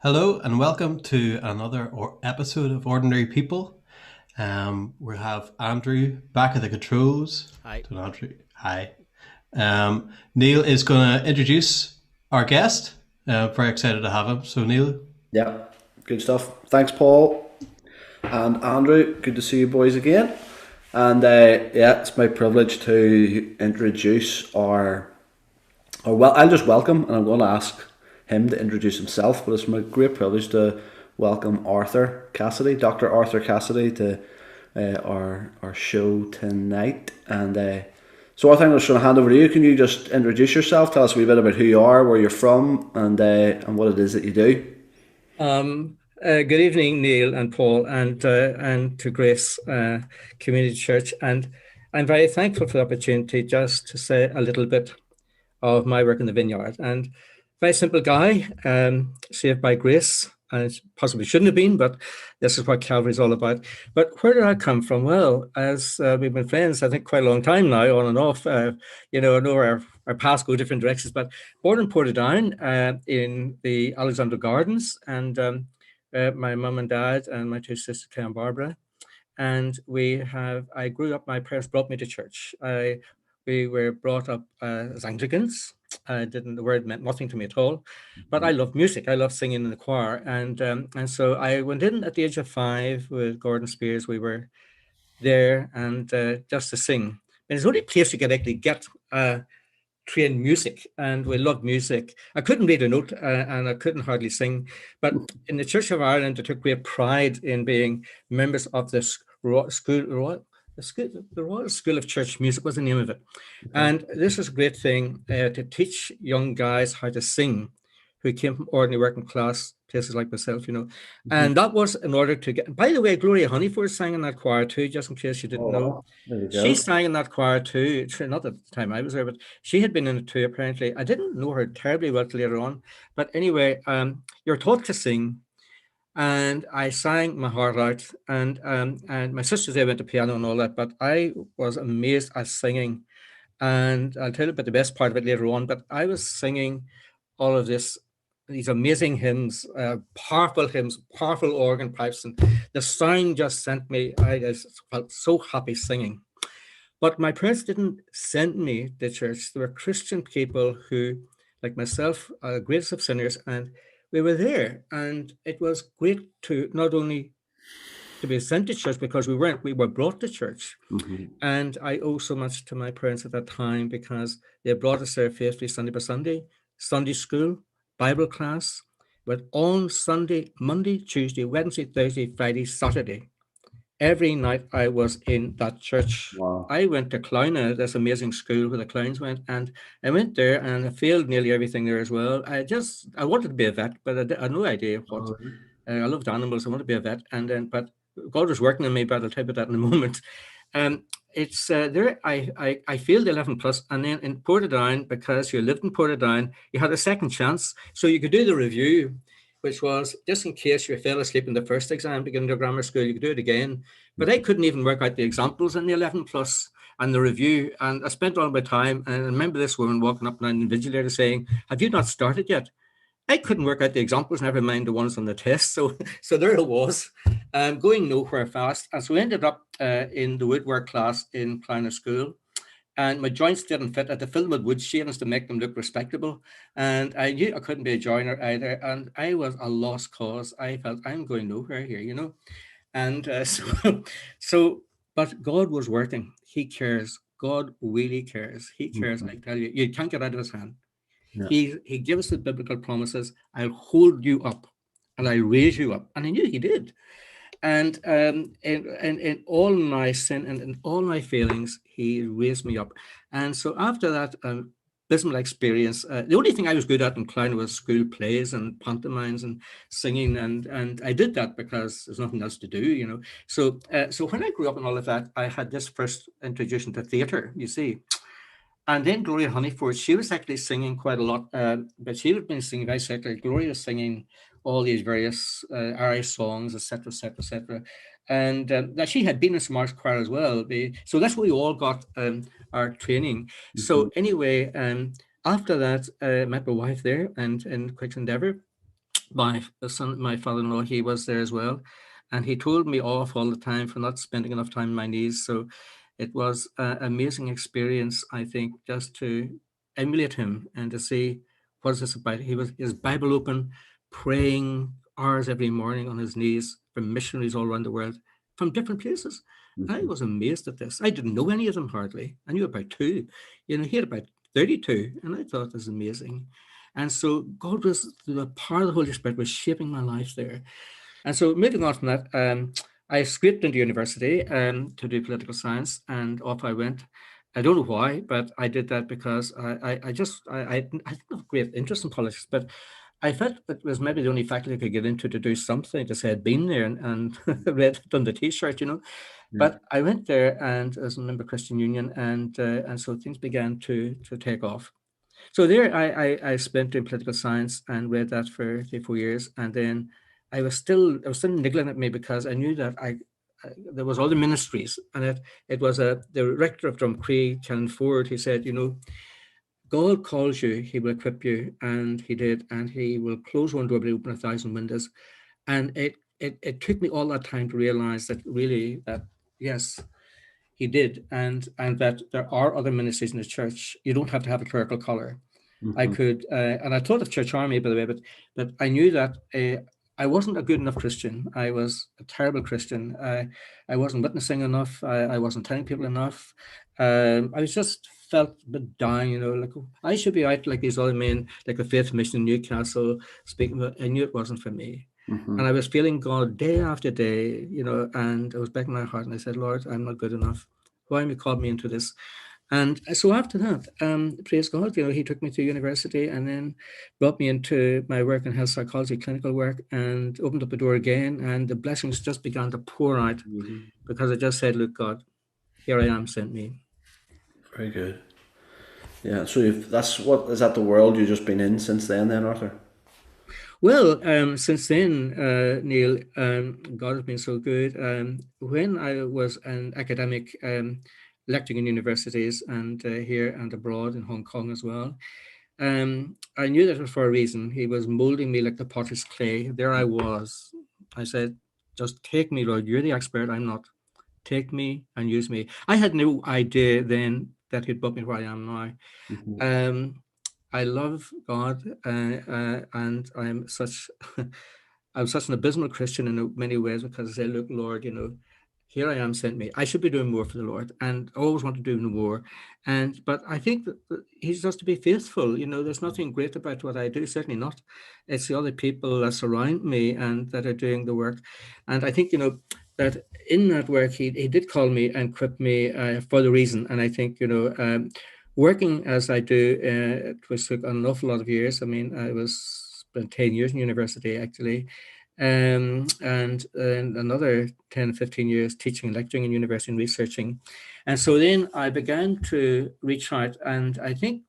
Hello and welcome to another episode of Ordinary People. We have Andrew back at the controls. Hi. To Andrew, hi. Neil is going to introduce our guest. Very excited to have him. So Neil, Yeah, good stuff. Thanks, Paul and Andrew. Good to see you boys again. And yeah, it's my privilege to introduce well, I'll just welcome, and I'm going to ask him to introduce himself. But it's my great privilege to welcome Arthur Cassidy, Dr. Arthur Cassidy, to our show tonight. And so, Arthur, I'm just going to hand over to you. Can you just introduce yourself? Tell us a wee bit about who you are, where you're from, and what it is that you do. Good evening, Neil and Paul, and to Grace Community Church. And I'm very thankful for the opportunity just to say a little bit of my work in the vineyard. And very simple guy, saved by grace. And possibly shouldn't have been, but this is what Calvary is all about. But where did I come from? Well, as we've been friends, I think quite a long time now, on and off. I know our paths go different directions. But born in Portadown, in the Alexander Gardens, and my mum and dad and my two sisters, Claire and Barbara. And I grew up, my parents brought me to church. We were brought up as Anglicans. The word meant nothing to me at all, but I love music. I love singing in the choir, and so I went in at the age of 5 with Gordon Spears. We were there and just to sing. And it's the only place you could actually get trained music, and we loved music. I couldn't read a note, and I couldn't hardly sing, but in the Church of Ireland, I took great pride in being members of this school. The Royal School of Church Music was the name of it. And this is a great thing to teach young guys how to sing who came from ordinary working class places like myself. And that was in order to get, by the way, Gloria Honeyford sang in that choir too, just in case you didn't know. Oh, there you She go. sang in that choir too, not at the time I was there, but she had been in it too, apparently. I didn't know her terribly well till later on. But anyway, you're taught to sing, and I sang my heart out. And my sisters, they went to piano and all that, but I was amazed at singing. And I'll tell you about the best part of it later on. But I was singing all of these amazing hymns, powerful hymns, powerful organ pipes, and the sound just sent me. I just felt so happy singing. But my parents didn't send me to church. There were Christian people who, like myself, are greatest of sinners, and we were there. And it was great to not only to be sent to church, because we were brought to church. Mhm. And I owe so much to my parents at that time, because they brought us there faithfully Sunday by Sunday, Sunday school, Bible class. But on Sunday, Monday, Tuesday, Wednesday, Thursday, Friday, Saturday, every night I was in that church. Wow. I went to Clowna, this amazing school where the clowns went, and I went there and I failed nearly everything there as well. I wanted to be a vet, but I had no idea what. I loved animals. I wanted to be a vet, but God was working on me. But I'll tell you about that in a moment. It's there. I failed 11 plus, and then in Portadown, because you lived in Portadown, you had a second chance, so you could do the review, which was just in case you fell asleep in the first exam to get into grammar school, you could do it again. But I couldn't even work out the examples in the 11 plus and the review, and I spent all my time. And I remember this woman walking up and the invigilator saying, "Have you not started yet?" I couldn't work out the examples, never mind the ones on the test. So there it was, going nowhere fast. And so we ended up in the woodwork class in Clowna School. And my joints didn't fit. I had to fill them with wood shavings to make them look respectable. And I knew I couldn't be a joiner either. And I was a lost cause. I felt I'm going nowhere here. And but God was working. He cares. God really cares. He cares. I Mhm. tell you, you can't get out of his hand. Yeah. He gives us the biblical promises. I'll hold you up and I'll raise you up. And I knew he did. And in all my sin and in all my failings, he raised me up. And so after that abysmal experience, the only thing I was good at in Clown was school plays and pantomimes and singing. And I did that because there's nothing else to do. So when I grew up and all of that, I had this first introduction to theatre, you see. And then Gloria Honeyford, she was actually singing quite a lot, but she had been singing very secular. Gloria was singing all these various Irish songs, etc., etc., etc. And now she had been in Smart's choir as well. So that's where we all got our training. Mhm. So anyway, after that, I met my wife there and in Quick Endeavour. my son, my father-in-law, he was there as well, and he told me off all the time for not spending enough time on my knees. So it was an amazing experience, I think, just to emulate him and to see what is this about. He was his Bible open, praying hours every morning on his knees for missionaries all around the world from different places. I was amazed at this. I didn't know any of them hardly. I knew about two. He had about 32, and I thought this was amazing. And so God was, the power of the Holy Spirit was shaping my life there. And so moving on from that, I scraped into university to do political science, and off I went. I don't know why, but I did that because I didn't have great interest in politics, but I felt it was maybe the only faculty I could get into to do something to say I'd been there and read it on the T-shirt. Yeah. But I went there and as a member of Christian Union, and so things began to take off. So there, I spent in political science and read that for 3 4 years, and then I was still niggling at me because I knew that there was all the ministries, and it was the rector of Drumcree, Challenge Ford. He said, God calls you, He will equip you, and He did, and He will close one door but open 1,000 windows, and it took me all that time to realize that really that yes, He did, and that there are other ministries in the church. You don't have to have a clerical collar. I Mm-hmm. could, and I taught at Church Army, by the way, but I knew that I wasn't a good enough Christian. I was a terrible Christian. I wasn't witnessing enough. I wasn't telling people enough. I was just felt a bit down, like I should be out like these other men, like the Faith Mission in Newcastle, speaking, but I knew it wasn't for me. Mm-hmm. And I was feeling God day after day, and I was back in my heart and I said, Lord, I'm not good enough. Why have you called me into this? And so after that, praise God, He took me to university and then brought me into my work in health psychology, clinical work, and opened up the door again. And the blessings just began to pour out Amazing. because I just said, look, God, here I am, sent me. Very good. Yeah. So if that's what is that the world you've just been in since then, Arthur? Well, since then, Neil, God has been so good. When I was an academic lecturing in universities and here and abroad in Hong Kong as well, I knew that was for a reason. He was molding me like the potter's clay. There I was. I said, just take me, Lord. You're the expert. I'm not. Take me and use me. I had no idea then that He'd put me where I am now. Mm-hmm. Um, I love God, and I'm such an abysmal Christian in many ways because I say, look, Lord, here I am, sent me. I should be doing more for the Lord, and I always want to do more. But I think that He's just to be faithful. There's nothing great about what I do, certainly not. It's the other people that surround me and that are doing the work. And I think, that in that work, he did call me and equip me for the reason. And I think, working as I do, it was took an awful lot of years. I mean, I spent 10 years in university, actually, and another 10, 15 years teaching and lecturing in university and researching. And so then I began to reach out, and I think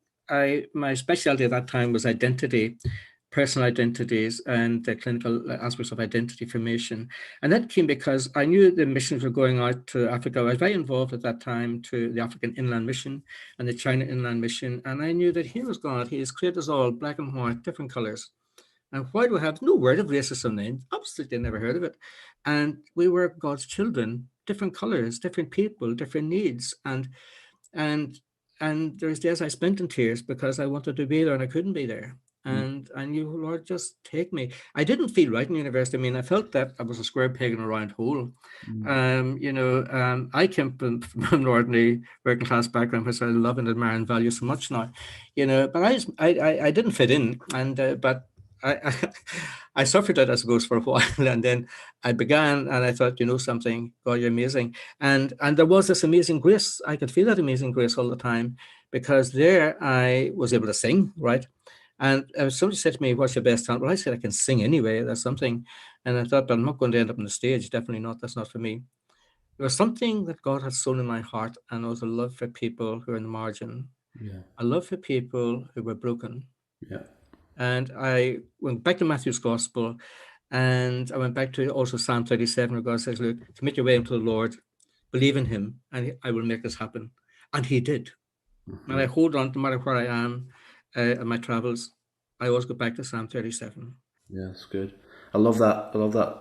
my specialty at that time was identity, personal identities, and the clinical aspects of identity formation. And that came because I knew the missions were going out to Africa. I was very involved at that time to the African Inland Mission and the China Inland Mission. And I knew that here was God. He has created us all black and white, different colors. And why do we have no word of racism then? Absolutely never heard of it. And we were God's children, different colors, different people, different needs. And there's days I spent in tears because I wanted to be there and I couldn't be there. And I knew, Lord, just take me. I didn't feel right in university. I mean, I felt that I was a square peg in a round hole. I came from an ordinary working class background, which I love and admire and value so much now, but I didn't fit in. But I, I suffered it, I suppose, for a while. And then I began and I thought, something, God, you're amazing. And there was this amazing grace. I could feel that amazing grace all the time because there I was able to sing, right? And somebody said to me, what's your best talent? Well, I said, I can sing anyway. That's something. And I thought, but I'm not going to end up on the stage. Definitely not. That's not for me. There was something that God had sown in my heart, and it was a love for people who are in the margin, Yeah. a love for people who were broken. Yeah. And I went back to Matthew's Gospel, and I went back to also Psalm 37, where God says, look, commit your way unto the Lord, believe in Him, and I will make this happen. And He did. And I hold on, no matter where I am in my travels, I always go back to Psalm 37. Yeah, it's good. I love that. I love that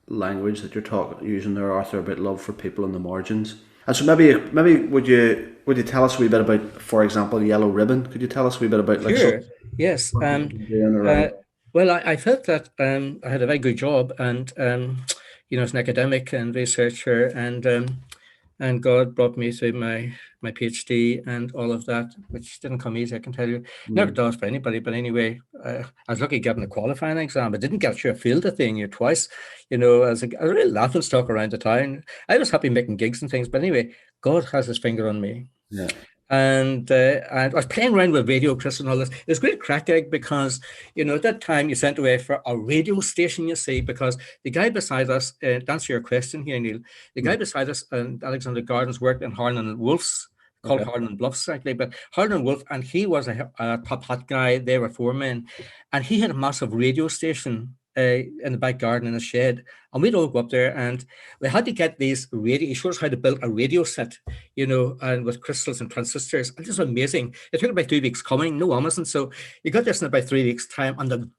language that you're talking using there, Arthur, about love for people in the margins. And so maybe would you tell us a wee bit about, for example, Yellow Ribbon? Could you tell us a wee bit about like some Sure. Yes. work that you're doing around? Well, I felt that I had a very good job, and as an academic and researcher, and God brought me through my PhD and all of that, which didn't come easy, I can tell you. Never does for anybody, but anyway, I was lucky getting a qualifying exam. I didn't get through a field of thing twice. I was really laughing stock around the town. I was happy making gigs and things, but anyway, God has his finger on me. Yeah. And I was playing around with radio, Chris, and all this. It was great crack egg because, at that time you sent away for a radio station, you see, because the guy beside us, to answer your question here, Neil, the guy beside us and Alexander Gardens worked in Harlan and Wolff's, called Okay. Harlan and Bluffs, actually, but Harlan and Wolff, and he was a top hat guy. They were foremen, and he had a massive radio station in the back garden in a shed. And we'd all go up there and we had to get these radio. He showed us how to build a radio set, and with crystals and transistors. And this was amazing. It took about 2 weeks coming, no Amazon. So you got this in about 3 weeks' time. And the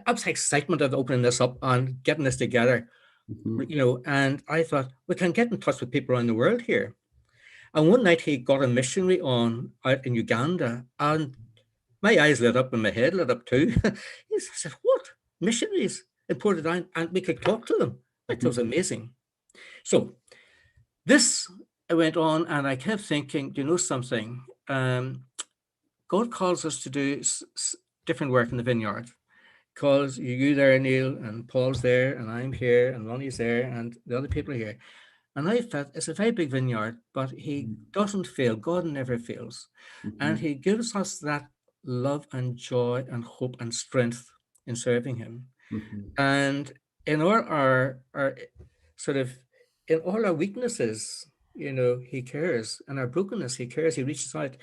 absolute excitement of opening this up and getting this together, and I thought, we can get in touch with people around the world here. And one night he got a missionary on out in Uganda, and my eyes lit up and my head lit up too. I said, what? Missionaries in Portadown, and we could talk to them. That was amazing. So this went on, and I kept thinking, do you know something? God calls us to do different work in the vineyard. Calls you there, Neil, and Paul's there, and I'm here, and Ronnie's there, and the other people are here. And I felt it's a very big vineyard, but he doesn't fail. God never fails. And he gives us that love and joy and hope and strength in serving him. And in all our sort of, in all our weaknesses, he cares. And our brokenness, he cares. He reaches out.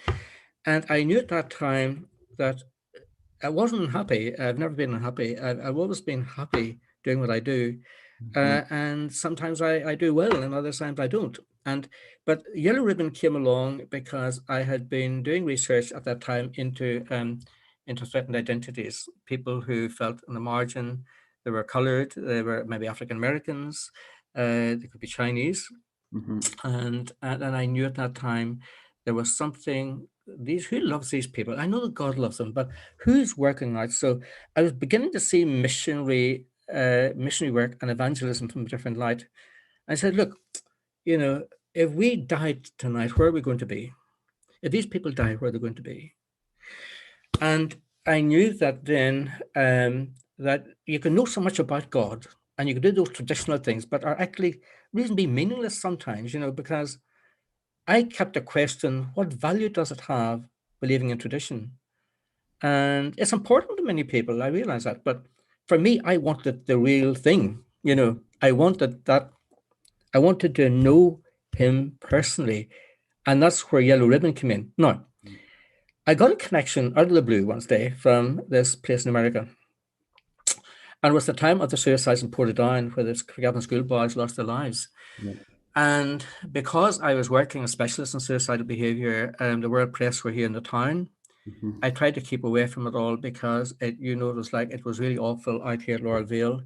And I knew at that time that I wasn't unhappy. I've never been unhappy. I've always been happy doing what I do. And sometimes I do well, and other times I don't. But Yellow Ribbon came along because I had been doing research at that time into threatened identities, people who felt on the margin. They were colored, they were maybe African Americans, they could be Chinese, and I knew at that time there was something. Who loves these people? I know that God loves them, but who's working out? So I was beginning to see missionary work and evangelism from a different light. I said, look, if we died tonight, where are we going to be? If these people die, where are they going to be? And I knew that then that you can know so much about God and you can do those traditional things, but are actually reasonably meaningless sometimes, because I kept a question, what value does it have believing in tradition? And it's important to many people, I realize that. But for me, I wanted the real thing. I wanted to know him personally. And that's where Yellow Ribbon came in. Now, I got a connection out of the blue one day from this place in America. And it was the time of the suicides in Portadown where the Craigavon schoolboys lost their lives. Yeah. And because I was working as a specialist in suicidal behaviour, the World Press were here in the town. I tried to keep away from it all because it was really awful out here at Laurel Vale.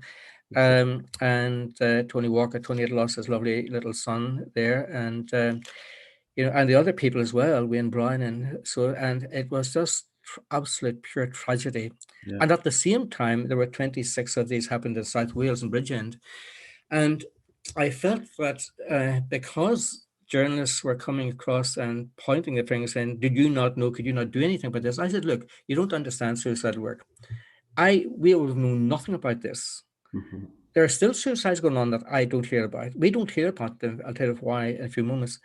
And Tony Walker, Tony had lost his lovely little son there, and and the other people as well, Wayne Brown, and it was just absolute pure tragedy. Yeah. And at the same time, there were 26 of these happened in South Wales and Bridgend, and I felt that because journalists were coming across and pointing their fingers saying, did you not know, could you not do anything about this? I said, look, you don't understand suicidal work. We know nothing about this. There are still suicides going on that I don't hear about. We don't hear about them. I'll tell you why in a few moments.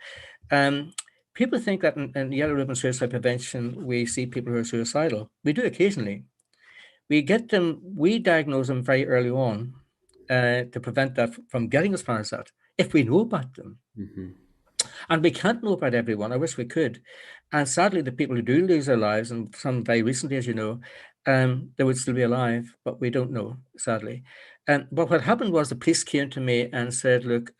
People think that in Yellow Ribbon Suicide Prevention, we see people who are suicidal. We do occasionally. We diagnose them very early on to prevent that from getting as far as that, if we know about them. And we can't know about everyone. I wish we could. And sadly, the people who do lose their lives, and some very recently, as you know, they would still be alive, but we don't know, sadly. But what happened was the police came to me and said, look,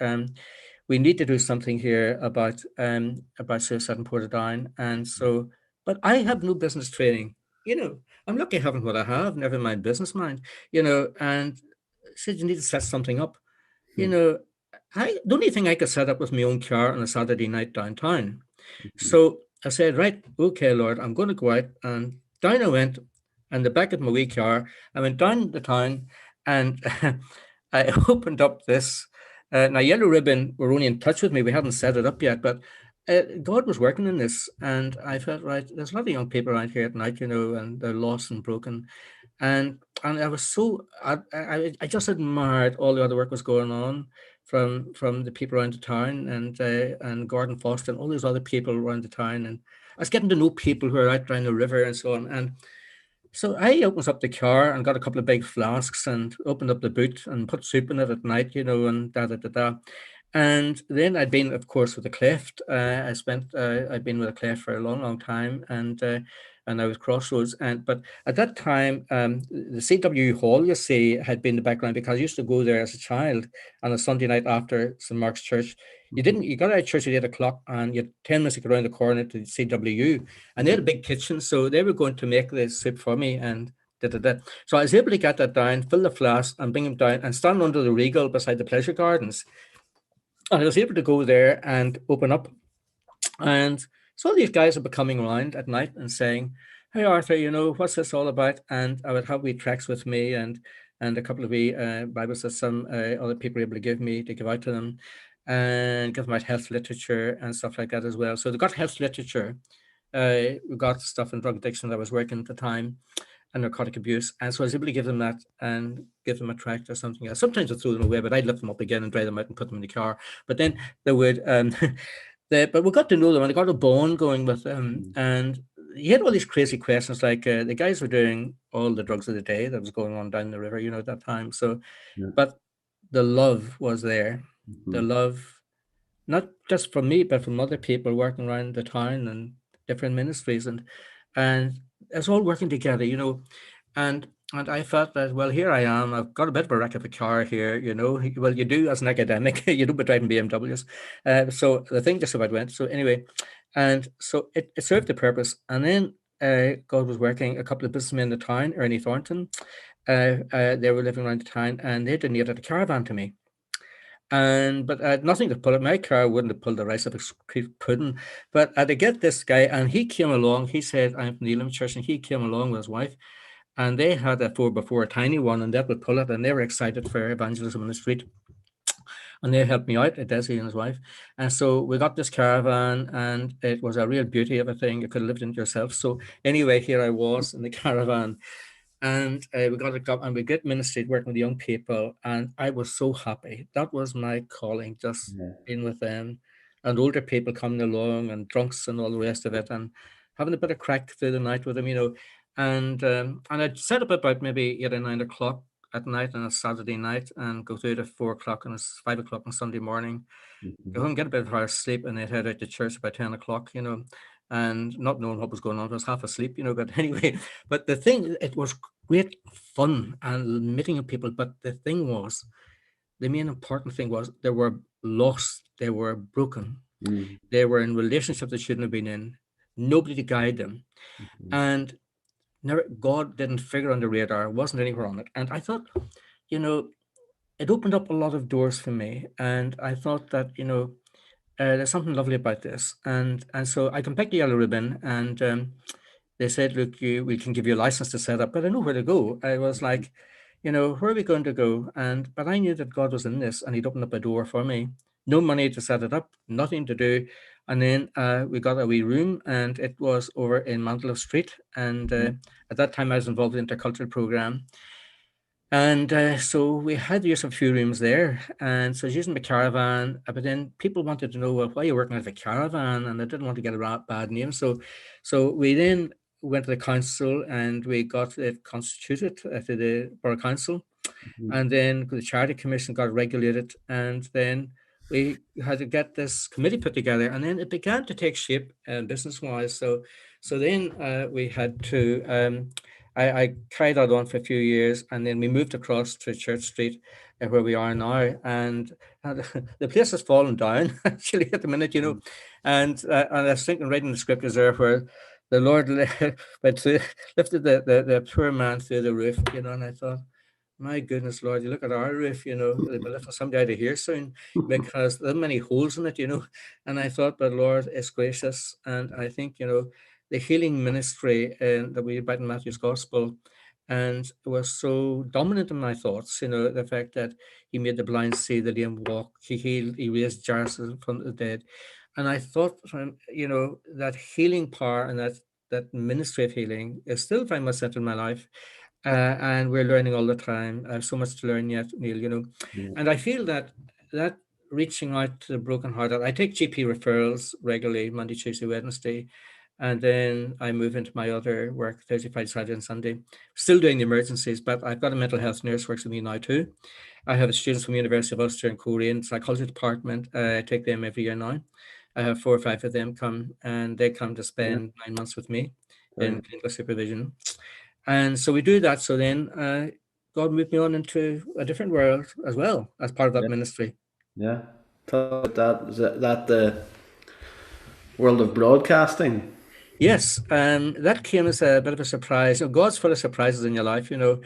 we need to do something here about suicide in Portadown. And so, but I have no business training. I'm lucky having what I have, never mind business mind, and said, you need to set something up. You know, the only thing I could set up was my own car on a Saturday night downtown. So I said, right, okay, Lord, I'm going to go out. And down I went, and the back of my wee car, I went down the town, and I opened up this. Now, Yellow Ribbon were only in touch with me. We hadn't set it up yet, but God was working in this. And I felt, right, there's a lot of young people around here at night, and they're lost and broken. And I was so, I just admired all the other work was going on from the people around the town, and Gordon Foster and all these other people around the town. And I was getting to know people who are out around the river and so on. And so I opens up the car and got a couple of big flasks and opened up the boot and put soup in it at night, and da da da da. And then I'd been, of course, with the Cleft. I'd been with the Cleft for a long, long time, and I was Crossroads. But at that time, the CW Hall, you see, had been the background because I used to go there as a child on a Sunday night after St. Mark's Church. You got out of church at 8 o'clock, and you had 10 minutes to go around the corner to CWU, and they had a big kitchen, so they were going to make the soup for me and. Da, da, da. So I was able to get that down, fill the flask, and bring them down, and stand under the Regal beside the Pleasure Gardens. And I was able to go there and open up. And so these guys would be coming around at night and saying, hey, Arthur, what's this all about? And I would have wee tracts with me and a couple of wee Bibles that some other people were able to give out to them, and give them out health literature and stuff like that as well. So they got health literature. We got stuff in drug addiction that I was working at the time, and narcotic abuse. And so I was able to give them that and give them a tract or something else. Sometimes I'd throw them away, but I'd lift them up again and dry them out and put them in the car. But then they would, but we got to know them, and I got a bond going with them. And you had all these crazy questions, like the guys were doing all the drugs of the day that was going on down the river, at that time. So, but the love was there. The love, not just from me, but from other people working around the town and different ministries. And it's all working together, and I felt that, well, here I am, I've got a bit of a wreck of a car here, well, you do as an academic, you don't be driving BMWs. So the thing just about went. So anyway, and so it served the purpose. And then God was working. A couple of businessmen in the town, Ernie Thornton, they were living around the town, and they donated a caravan to me. But I had nothing to pull it. My car wouldn't have pulled the rice up a pudding. But I had to get this guy, and he came along. He said, I'm from the Elim Church, and he came along with his wife. And they had a 4x4, a tiny one, and that would pull it. And they were excited for evangelism on the street. And they helped me out, Desi and his wife. And so we got this caravan, and it was a real beauty of a thing. You could have lived in it yourself. So anyway, here I was in the caravan. And we got it up, and we get ministry working with young people, and I was so happy. That was my calling, just being with them, and older people coming along, and drunks and all the rest of it, and having a bit of crack through the night with them, And I'd set up about maybe 8 or 9 o'clock at night on a Saturday night, and go through to 4 o'clock and 5 o'clock on Sunday morning. Go home, get a bit of hours sleep, and they'd head out to church about 10 o'clock, and not knowing what was going on. I was half asleep, but anyway, but the thing, it was great fun and meeting of people. But the thing was, the main important thing was, they were lost, they were broken, they were in relationships they shouldn't have been in, nobody to guide them. And God didn't figure on the radar, wasn't anywhere on it. And I thought, it opened up a lot of doors for me. And I thought that, there's something lovely about this. And so I come back to Yellow Ribbon, and they said, look, we can give you a license to set up, but I know where to go. I was like, where are we going to go? But I knew that God was in this, and he'd opened up a door for me. No money to set it up, nothing to do. And then we got a wee room, and it was over in Mantlev Street. And at that time I was involved in the intercultural program. And so we had use of a few rooms there. And so I was using the caravan, but then people wanted to know, well, why are you working out of a caravan? And I didn't want to get a bad name. So we then went to the council, and we got it constituted to the Borough Council. And then the Charity Commission got regulated. And then we had to get this committee put together. And then it began to take shape business-wise. So then we had to... I carried that on for a few years, and then we moved across to Church Street, where we are now, and the place has fallen down actually at the minute, And I was thinking, right in the scriptures there, where the Lord lifted the poor man through the roof, you know, and I thought, my goodness, Lord, you look at our roof, you know, they'll be lifting somebody out of here soon because there are many holes in it, you know. And I thought, but Lord is gracious. And I think, you know, the healing ministry that we read about in Matthew's Gospel and was so dominant in my thoughts, you know, the fact that he made the blind see, the lame walk, he healed, he raised Jairus from the dead. And I thought, you know, that healing power and that ministry of healing is still very much set in my life. And we're learning all the time. I have so much to learn yet, Neil, you know. Yeah. And I feel that reaching out to the brokenhearted, I take GP referrals regularly, Monday, Tuesday, Wednesday. And then I move into my other work, Thursday, Friday, Saturday, and Sunday. Still doing the emergencies, but I've got a mental health nurse works with me now too. I have students from the University of Ulster and Korean psychology department. I take them every year now. I have 4 or 5 of them come, and they come to Yeah. spend 9 months with me Very in clinical supervision. And so we do that. So then God moved me on into a different world as well as part of that yeah. ministry. Yeah. Tell us about that. Is that the world of broadcasting? Yes, that came as a bit of a surprise. You know, God's full of surprises in your life, you know.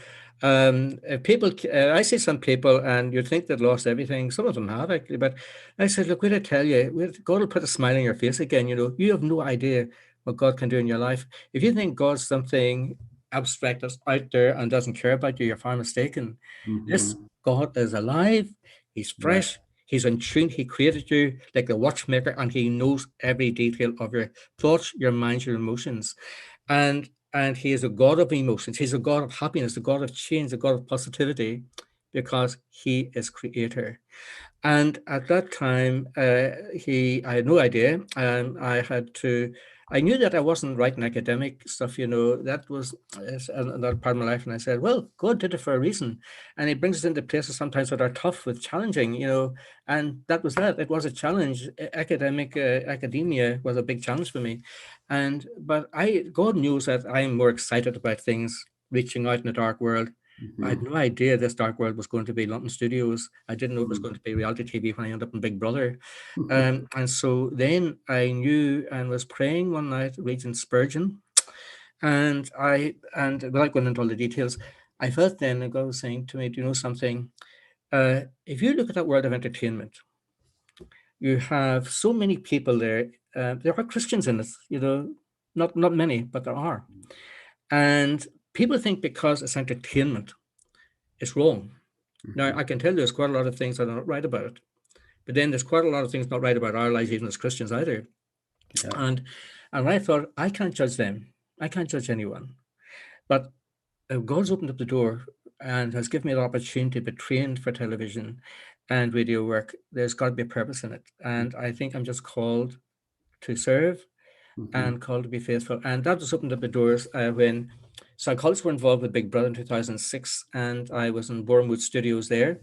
People, I see some people, and you'd think they'd lost everything. Some of them have actually, but I said, look, wait, I tell you, God will put a smile on your face again. You know, you have no idea what God can do in your life. If you think God's something abstract that's out there and doesn't care about you, you're far mistaken. This Mm-hmm. God is alive. He's Yeah. fresh. He's in tune. He created you like the watchmaker, and he knows every detail of your thoughts, your minds, your emotions. And he is a God of emotions. He's a God of happiness, a God of change, a God of positivity, because he is creator. And at that time, I had no idea, and I knew that I wasn't writing academic stuff, you know, that was another part of my life. And I said, well, God did it for a reason. And he brings us into places sometimes that are tough, with challenging, you know, and that was that. It was a challenge. Academia was a big challenge for me. But God knows that I'm more excited about things reaching out in the dark world. I had Mm-hmm. no idea this dark world was going to be London studios. I didn't know it was Mm-hmm. going to be reality TV when I ended up in Big Brother. And so then I knew and was praying one night, reading Spurgeon, and without going into all the details, I felt then that God was saying to me, "Do you know something? If you look at that world of entertainment, you have so many people there. There are Christians in it, you know, not many, but there are, and people think because it's entertainment, it's wrong." Now, Mm-hmm. I can tell you there's quite a lot of things that are not right about it, but then there's quite a lot of things not right about our lives, even as Christians either. Yeah. And and I thought, I can't judge them. I can't judge anyone. But God's opened up the door and has given me the opportunity to be trained for television and radio work. There's got to be a purpose in it. And I think I'm just called to serve Mm-hmm. and called to be faithful. And that just opened up the doors when psychologists were involved with Big Brother in 2006. And I was in Bournemouth Studios there,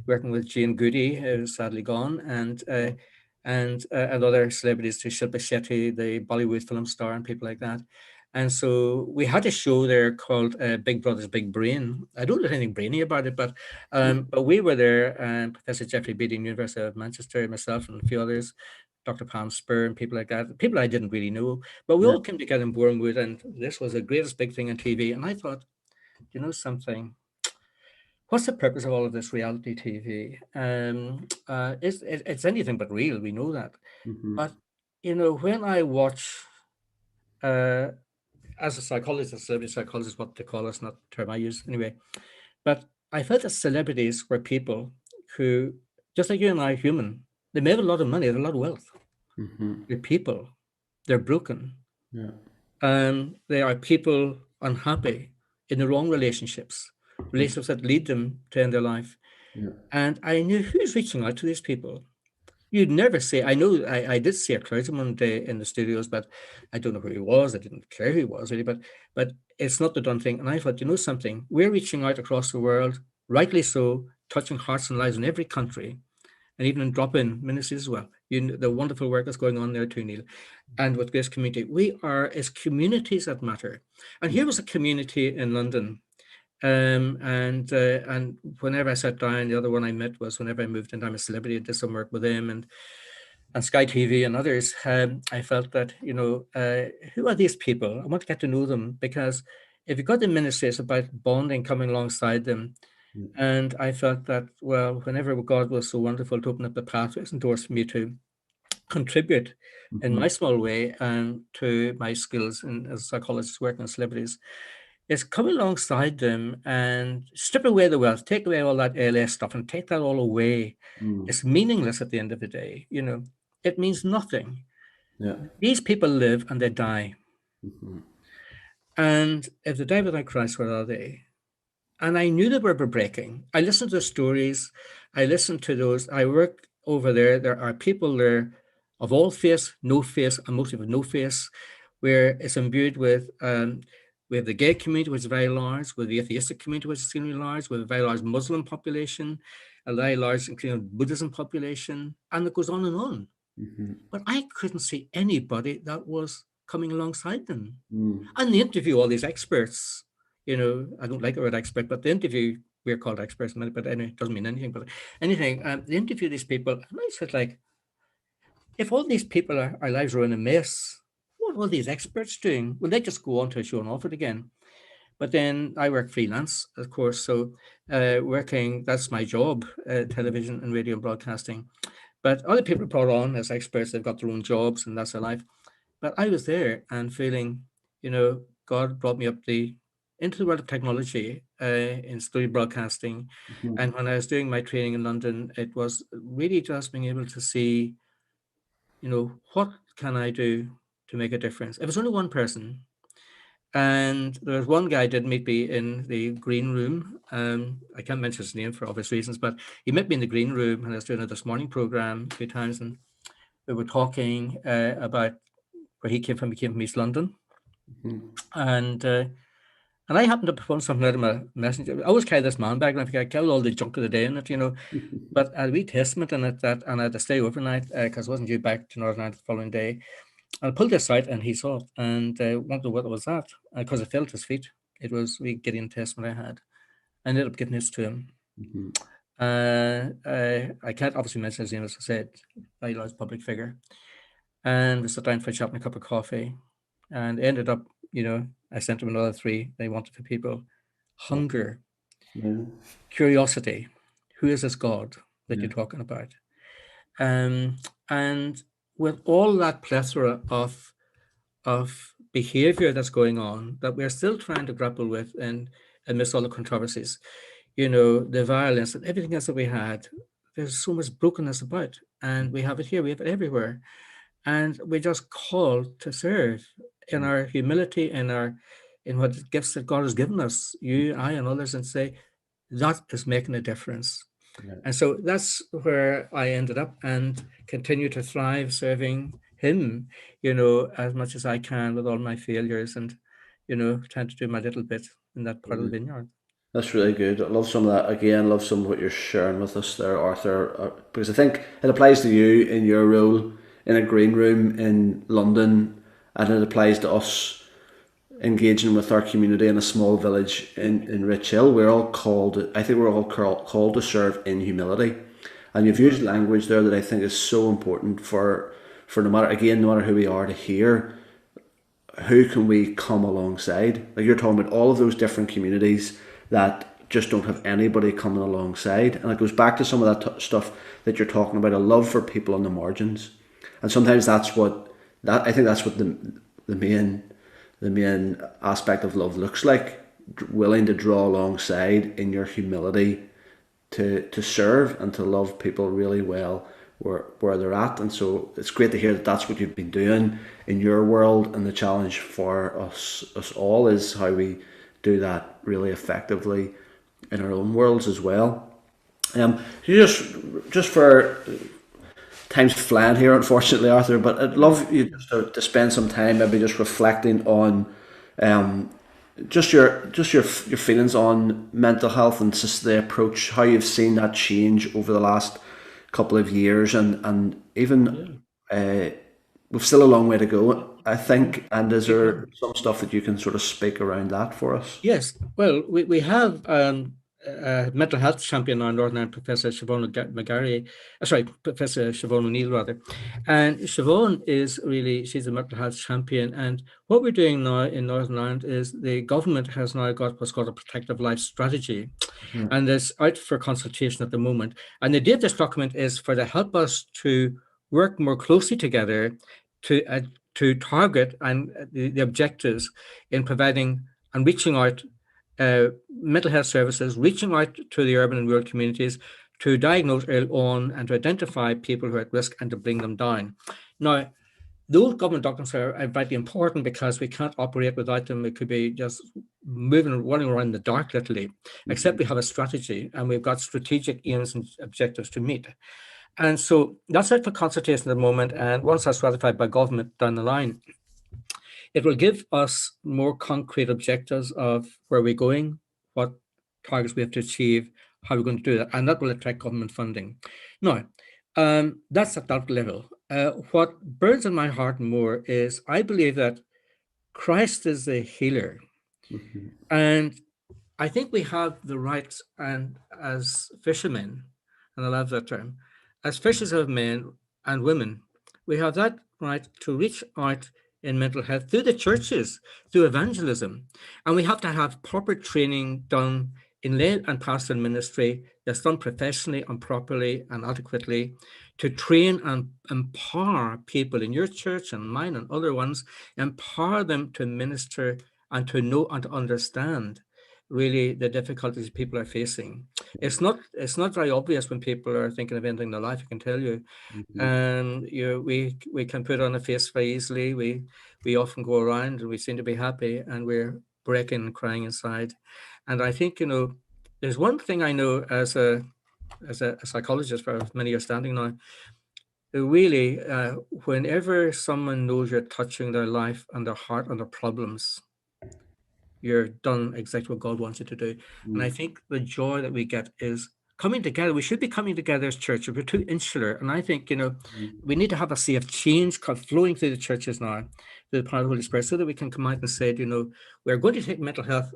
working with Jane Goody, who's sadly gone, and other celebrities to Shilpa Shetty, the Bollywood film star, and people like that. And so we had a show there called Big Brother's Big Brain. I don't know anything brainy about it, but we were there, and Professor Jeffrey Beatty, University of Manchester, myself, and a few others, Dr. Pam Spur, and people like that, people I didn't really know. But we Yeah. all came together in Bournemouth, and this was the greatest big thing on TV. And I thought, you know something? What's the purpose of all of this reality TV? It's anything but real. We know that. Mm-hmm. But you know, when I watch, uh, as a psychologist, a celebrity psychologist, what they call us, not the term I use anyway. But I felt that celebrities were people who, just like you and I, are human. They may have a lot of money, they have a lot of wealth. Mm-hmm. They're people. They're broken. Yeah. They are people unhappy in the wrong relationships that lead them to end their life. Yeah. And I knew who's reaching out to these people. You'd never say, I know I did see a clergyman one day in the studios, but I don't know who he was. I didn't care who he was really, but it's not the done thing. And I thought, you know something, we're reaching out across the world, rightly so, touching hearts and lives in every country, and even in drop-in ministries as well. You know, the wonderful work that's going on there too, Neil. And with Grace Community, we are as communities that matter. And here was a community in London. And whenever I sat down, the other one I met was whenever I moved into I'm a Celebrity, I did some work with them, and Sky TV and others, I felt that, who are these people? I want to get to know them, because if you've got the ministry, it's about bonding, coming alongside them. And I felt that, well, whenever God was so wonderful to open up the pathways and doors for me to contribute in my small way and to my skills in, as a psychologist working on celebrities, is come alongside them and strip away the wealth, take away all that ALS stuff and take that all away. It's meaningless at the end of the day. It means nothing. Yeah. These people live and they die. And if they die without Christ, where are they? And I knew they were breaking. I listened to the stories. I listened to those. I work over there. There are people there of all faiths, no faith, and mostly with no faith, where it's imbued with, we have the gay community, which is very large, with the atheistic community, which is extremely large, with a very large Muslim population, a very large including Buddhism population, and it goes on and on. But I couldn't see anybody that was coming alongside them. And they interview all these experts. I don't like the word expert, but they interview, we're called experts, but anyway, it doesn't mean anything. But anything, they interview these people, and I said, like, if all these people, our lives are in a mess, what are all these experts doing? Well, they just go on to a show and off it again. But then I work freelance, of course, so that's my job, television and radio and broadcasting. But other people are brought on as experts, they've got their own jobs and that's their life. But I was there and feeling, God brought me into the world of technology in studio broadcasting. And when I was doing my training in London, it was really just being able to see, what can I do to make a difference? If it's only one person. And there was one guy did meet me in the green room. I can't mention his name for obvious reasons, but he met me in the green room and I was doing a This Morning program a few times, and we were talking about where he came from. He came from East London, and I happened to pull something out of my messenger. I always carry this man bag, and I think I carried all the junk of the day in it, But I had a wee testament in it and I had to stay overnight because I wasn't due back to Northern Ireland the following day. I pulled this out and he saw it and wondered what was that, because I felt his feet. It was a wee Gideon testament I had. I ended up giving this to him. I can't obviously mention his name, as I said, very large public figure. And we sat down for a chat and a cup of coffee, and ended up, I sent him another 3 they wanted for people. Hunger, curiosity, who is this God that you're talking about? And with all that plethora of behavior that's going on that we're still trying to grapple with, and amidst all the controversies, the violence and everything else that we had, there's so much brokenness about, and we have it here, we have it everywhere, and we're just called to serve in our humility, in what gifts that God has given us, you, I, and others, and say that is making a difference. And so that's where I ended up and continue to thrive serving him, as much as I can with all my failures, and, trying to do my little bit in that part of the vineyard. That's really good. I love some of that. Again, love some of what you're sharing with us there, Arthur, because I think it applies to you in your role in a green room in London, and it applies to us engaging with our community in a small village in Rich Hill. We're all called, I think we're all called to serve in humility. And you've used language there that I think is so important for no matter who we are, to hear who can we come alongside. Like you're talking about all of those different communities that just don't have anybody coming alongside. And it goes back to some of that stuff that you're talking about, a love for people on the margins. And sometimes I think that's what the main aspect of love looks like, willing to draw alongside in your humility to serve and to love people really well where they're at. And so it's great to hear that that's what you've been doing in your world, and the challenge for us all is how we do that really effectively in our own worlds as well. Just for time's flying here, unfortunately, Arthur, but I'd love you just to spend some time maybe just reflecting on just your feelings on mental health and just the approach, how you've seen that change over the last couple of years, and even we've still a long way to go, I think. And is there some stuff that you can sort of speak around that for us? Yes. Well, we have mental health champion in Northern Ireland, Professor Siobhan Professor Siobhan O'Neill, rather. And Siobhan is really, she's a mental health champion. And what we're doing now in Northern Ireland is the government has now got what's called a protective life strategy. And it's out for consultation at the moment. And the idea of this document is for to help us to work more closely together to target and the objectives in providing and reaching out mental health services, reaching out to the urban and rural communities to diagnose early on and to identify people who are at risk and to bring them down. Now, those government documents are vitally important because we can't operate without them. It could be just running around in the dark, literally, except we have a strategy and we've got strategic aims and objectives to meet. And so that's out for consultation at the moment. And once that's ratified by government down the line, it will give us more concrete objectives of where we're going, what targets we have to achieve, how we're going to do that, and that will attract government funding. Now, that's at that level. What burns in my heart more is I believe that Christ is the healer. And I think we have the right, and as fishermen, and I love that term, as fishers of men and women, we have that right to reach out in mental health through the churches, through evangelism. And we have to have proper training done in lay and pastoral ministry that's done professionally and properly and adequately to train and empower people in your church and mine and other ones, empower them to minister and to know and to understand really the difficulties people are facing. It's not very obvious when people are thinking of ending their life, I can tell you. And we can put on a face very easily. We often go around and we seem to be happy and we're breaking and crying inside. And I think, there's one thing I know as a psychologist for many years standing now, really, whenever someone knows you're touching their life and their heart and their problems, you're done exactly what God wants you to do. And I think the joy that we get is coming together. We should be coming together as churches. We're too insular. And I think, we need to have a sea of change flowing through the churches now, through the power of the Holy Spirit, so that we can come out and say, we're going to take mental health,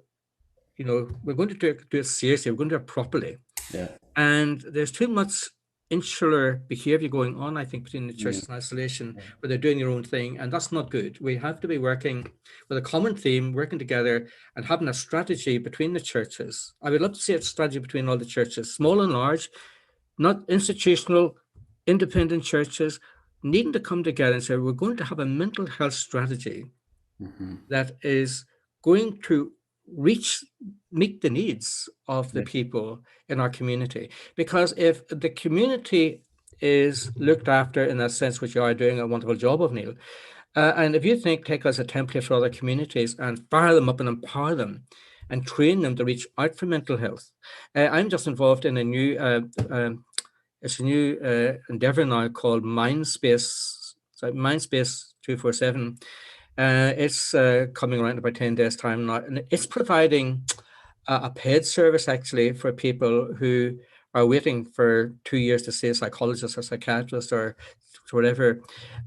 we're going to do it seriously. We're going to do it properly. Yeah. And there's too much insular behavior going on, I think, between the churches in isolation, where they're doing their own thing, and that's not good. We have to be working with a common theme, working together and having a strategy between the churches. I would love to see a strategy between all the churches, small and large, not institutional, independent churches, needing to come together and say, we're going to have a mental health strategy that is going to meet the needs of the people in our community. Because if the community is looked after in that sense, which you are doing a wonderful job of, Neil, and if you take us a template for other communities and fire them up and empower them and train them to reach out for mental health. I'm just involved in a new endeavor now called Mindspace 247. It's coming around in about 10 days' time now, and it's providing a paid service actually for people who are waiting for 2 years to see a psychologist or psychiatrist or whatever.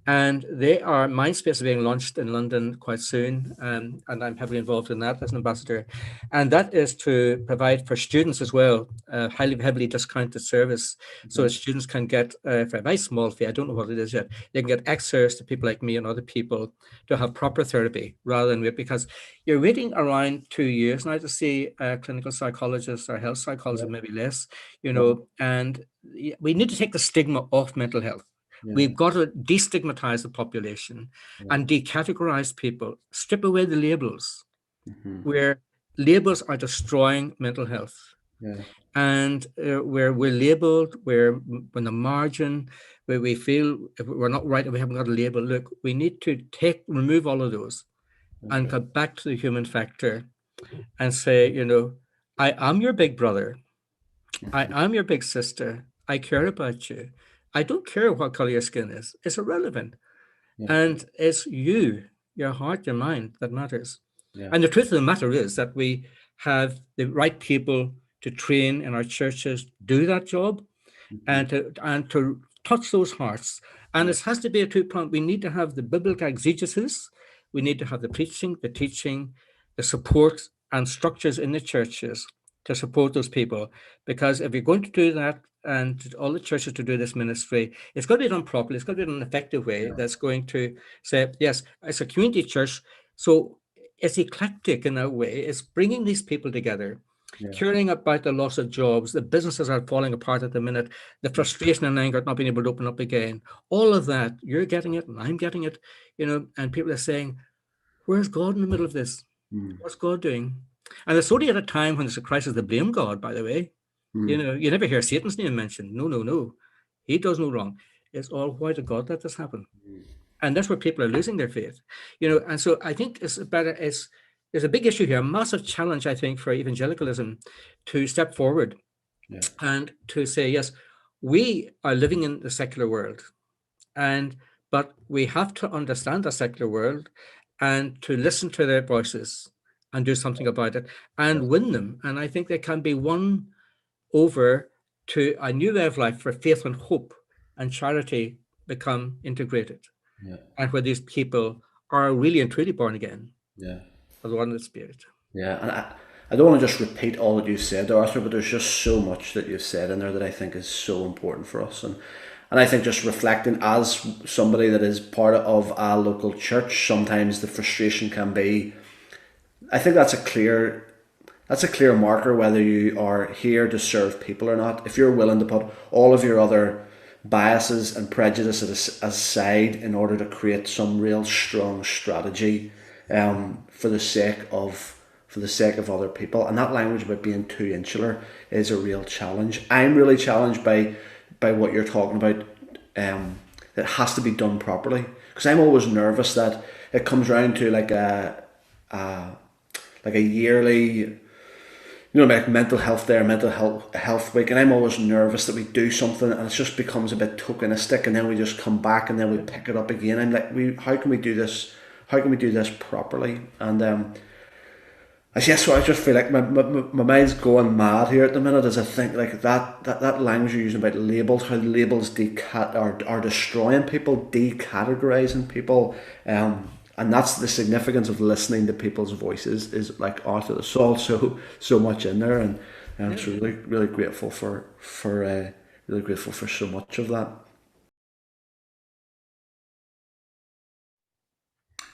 And Mindspace is being launched in London quite soon, and I'm heavily involved in that as an ambassador. And that is to provide for students as well, heavily discounted service, so that students can get, for a very small fee, I don't know what it is yet, they can get access to people like me and other people to have proper therapy rather than wait, because you're waiting around 2 years now to see a clinical psychologist or health psychologist, maybe less, and we need to take the stigma off mental health. We've got to destigmatize the population and decategorize people, strip away the labels, where labels are destroying mental health. And where we're labeled, where on the margin, where we feel if we're not right and we haven't got a label, look, we need to remove all of those and go back to the human factor and say, I am your big brother. I am your big sister. I care about you. I don't care what color your skin is. It's irrelevant. And it's you, your heart, your mind that matters. And the truth of the matter is that we have the right people to train in our churches, do that job, and to touch those hearts. And it has to be a two-pronged. We need to have the biblical exegesis. We need to have the preaching, the teaching, the support and structures in the churches to support those people, because if you're going to do that and all the churches to do this ministry, it's got to be done properly. It's got to be done in an effective way that's going to say, yes, it's a community church, so it's eclectic in a way. It's bringing these people together, caring about the loss of jobs, the businesses are falling apart at the minute, the frustration and anger at not being able to open up again. All of that, you're getting it and I'm getting it, and people are saying, where's God in the middle of this? What's God doing? And it's only at a time when there's a crisis they blame God, by the way. You never hear Satan's name mentioned. No, no, no. He does no wrong. It's all, why did God let this happen? And that's where people are losing their faith. And so I think there's a big issue here, a massive challenge, I think, for evangelicalism to step forward and to say, yes, we are living in the secular world, but we have to understand the secular world and to listen to their voices and do something about it and win them. And I think they can be won over to a new way of life where faith and hope and charity become integrated. And where these people are really and truly born again. Of the one of the Spirit. And I don't want to just repeat all that you said, Arthur, but there's just so much that you've said in there that I think is so important for us. And I think just reflecting as somebody that is part of a local church, sometimes the frustration can be, I think that's a clear marker whether you are here to serve people or not. If you're willing to put all of your other biases and prejudices aside in order to create some real strong strategy for the sake of other people, and that language about being too insular is a real challenge. I'm really challenged by what you're talking about. It has to be done properly, because I'm always nervous that it comes around to like a yearly, like mental health day or mental health week, and I'm always nervous that we do something and it just becomes a bit tokenistic, and then we just come back and then we pick it up again. I'm like, how can we do this? How can we do this properly? And I just feel like my mind's going mad here at the minute as I think like that language you're using about labels, how labels are destroying people, decategorizing people, and that's the significance of listening to people's voices. Is like Arthur, there's all so much in there, and I'm just really grateful for so much of that.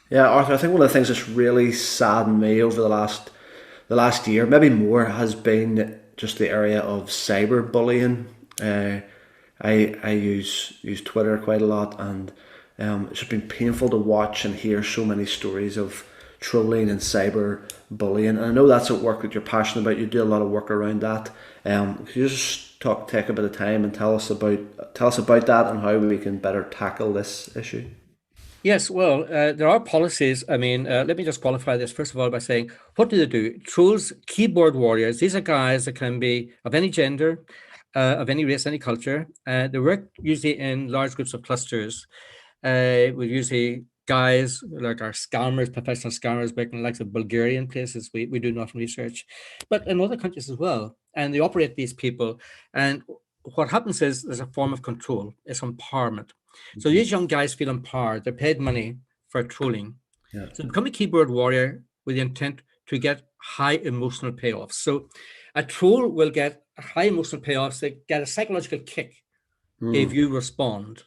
Yeah, Arthur, I think one of the things that's really saddened me over the last year, maybe more, has been just the area of cyberbullying. I use Twitter quite a lot, and it's just been painful to watch and hear so many stories of trolling and cyberbullying. And I know that's a work that you're passionate about. You do a lot of work around that. Could you just take a bit of time and tell us about that and how we can better tackle this issue? Yes, well, there are policies. I mean, let me just qualify this first of all by saying, what do they do? Trolls, keyboard warriors. These are guys that can be of any gender, of any race, any culture. They work usually in large groups of clusters. With usually guys like our scammers, professional scammers, back in the likes of Bulgarian places. We do not research, but in other countries as well. And they operate these people. And what happens is there's a form of control. It's empowerment. So these young guys feel empowered. They're paid money for trolling. So they become a keyboard warrior with the intent to get high emotional payoffs. So a troll will get high emotional payoffs. They get a psychological kick if you respond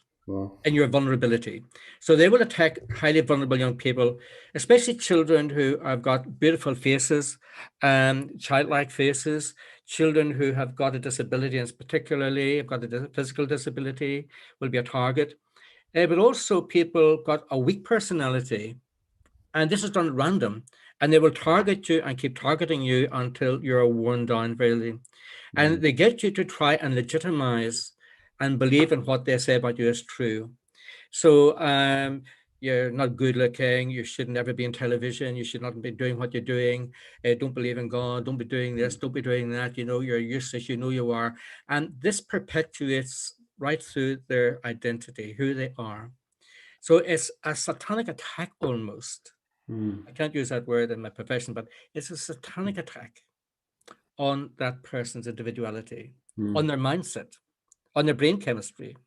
in your vulnerability. So they will attack highly vulnerable young people, especially children who have got beautiful faces, childlike faces, children who have got a disability, and particularly have got a physical disability will be a target. But also people got a weak personality, and this is done at random, and they will target you and keep targeting you until you're worn down really. And they get you to try and legitimize and believe in what they say about you is true. So you're not good looking, you should never be in television, you should not be doing what you're doing, don't believe in God, don't be doing this, don't be doing that, you're useless, you are. And this perpetuates right through their identity, who they are. So it's a satanic attack almost. I can't use that word in my profession, but it's a satanic attack on that person's individuality, on their mindset, on their brain chemistry.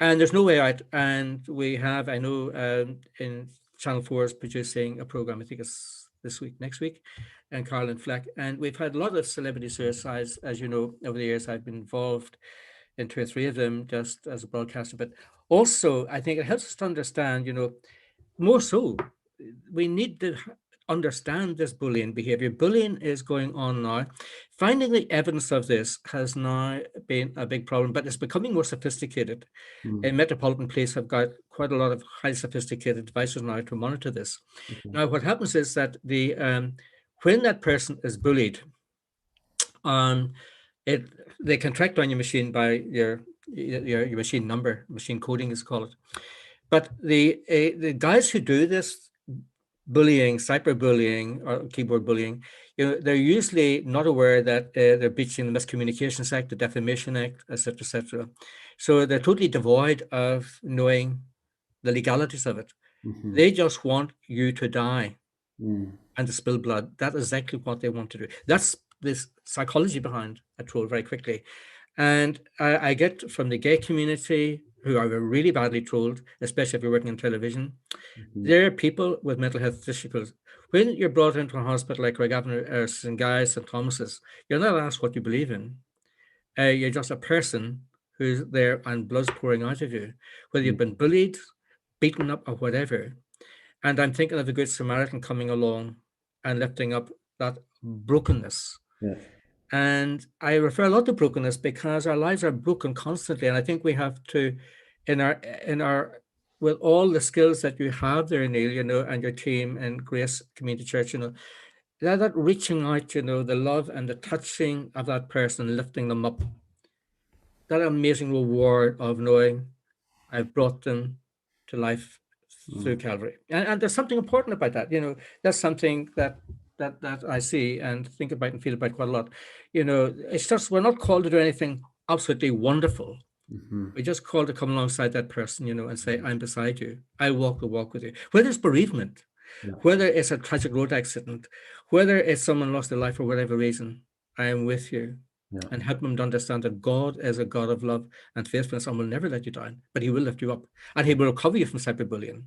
And there's no way out. And we have, I know, in Channel 4 is producing a program, I think it's this week, next week, and Caroline Fleck. And we've had a lot of celebrity suicides, as you know, over the years. I've been involved in 2 or 3 of them just as a broadcaster. But also, I think it helps us to understand, more so, we need to understand this bullying behavior. Bullying is going on now. Finding the evidence of this has now been a big problem, but it's becoming more sophisticated. In Metropolitan Police have got quite a lot of highly sophisticated devices now to monitor this. Now, what happens is that when that person is bullied, um, they can track down your machine by your machine number, machine coding is called. But the guys who do this bullying, cyberbullying or keyboard bullying, they're usually not aware that they're breaching the Miscommunications Act, the Defamation Act, etc., etc. So they're totally devoid of knowing the legalities of it. They just want you to die and to spill blood. That's exactly what they want to do. That's this psychology behind a troll very quickly. And I get from the gay community who are really badly trolled, especially if you're working in television. There are people with mental health issues. When you're brought into a hospital like Craigavon or St. Guy's, St. Thomas's, you're not asked what you believe in. You're just a person who's there and blood's pouring out of you, whether you've been bullied, beaten up, or whatever. And I'm thinking of the Good Samaritan coming along and lifting up that brokenness. Yeah. And I refer a lot to brokenness because our lives are broken constantly. And I think we have to, in our with all the skills that you have there, Neil, and your team and Grace Community Church, that reaching out, the love and the touching of that person, lifting them up, that amazing reward of knowing I've brought them to life through Calvary. And there's something important about that. That's something that I see and think about and feel about quite a lot. It's just, we're not called to do anything absolutely wonderful. We're just called to come alongside that person, and say, I'm beside you. I'll walk the walk with you. Whether it's bereavement, whether it's a tragic road accident, whether it's someone lost their life for whatever reason, I am with you. And help them to understand that God is a God of love and faithfulness and will never let you down, but he will lift you up and he will recover you from cyberbullying.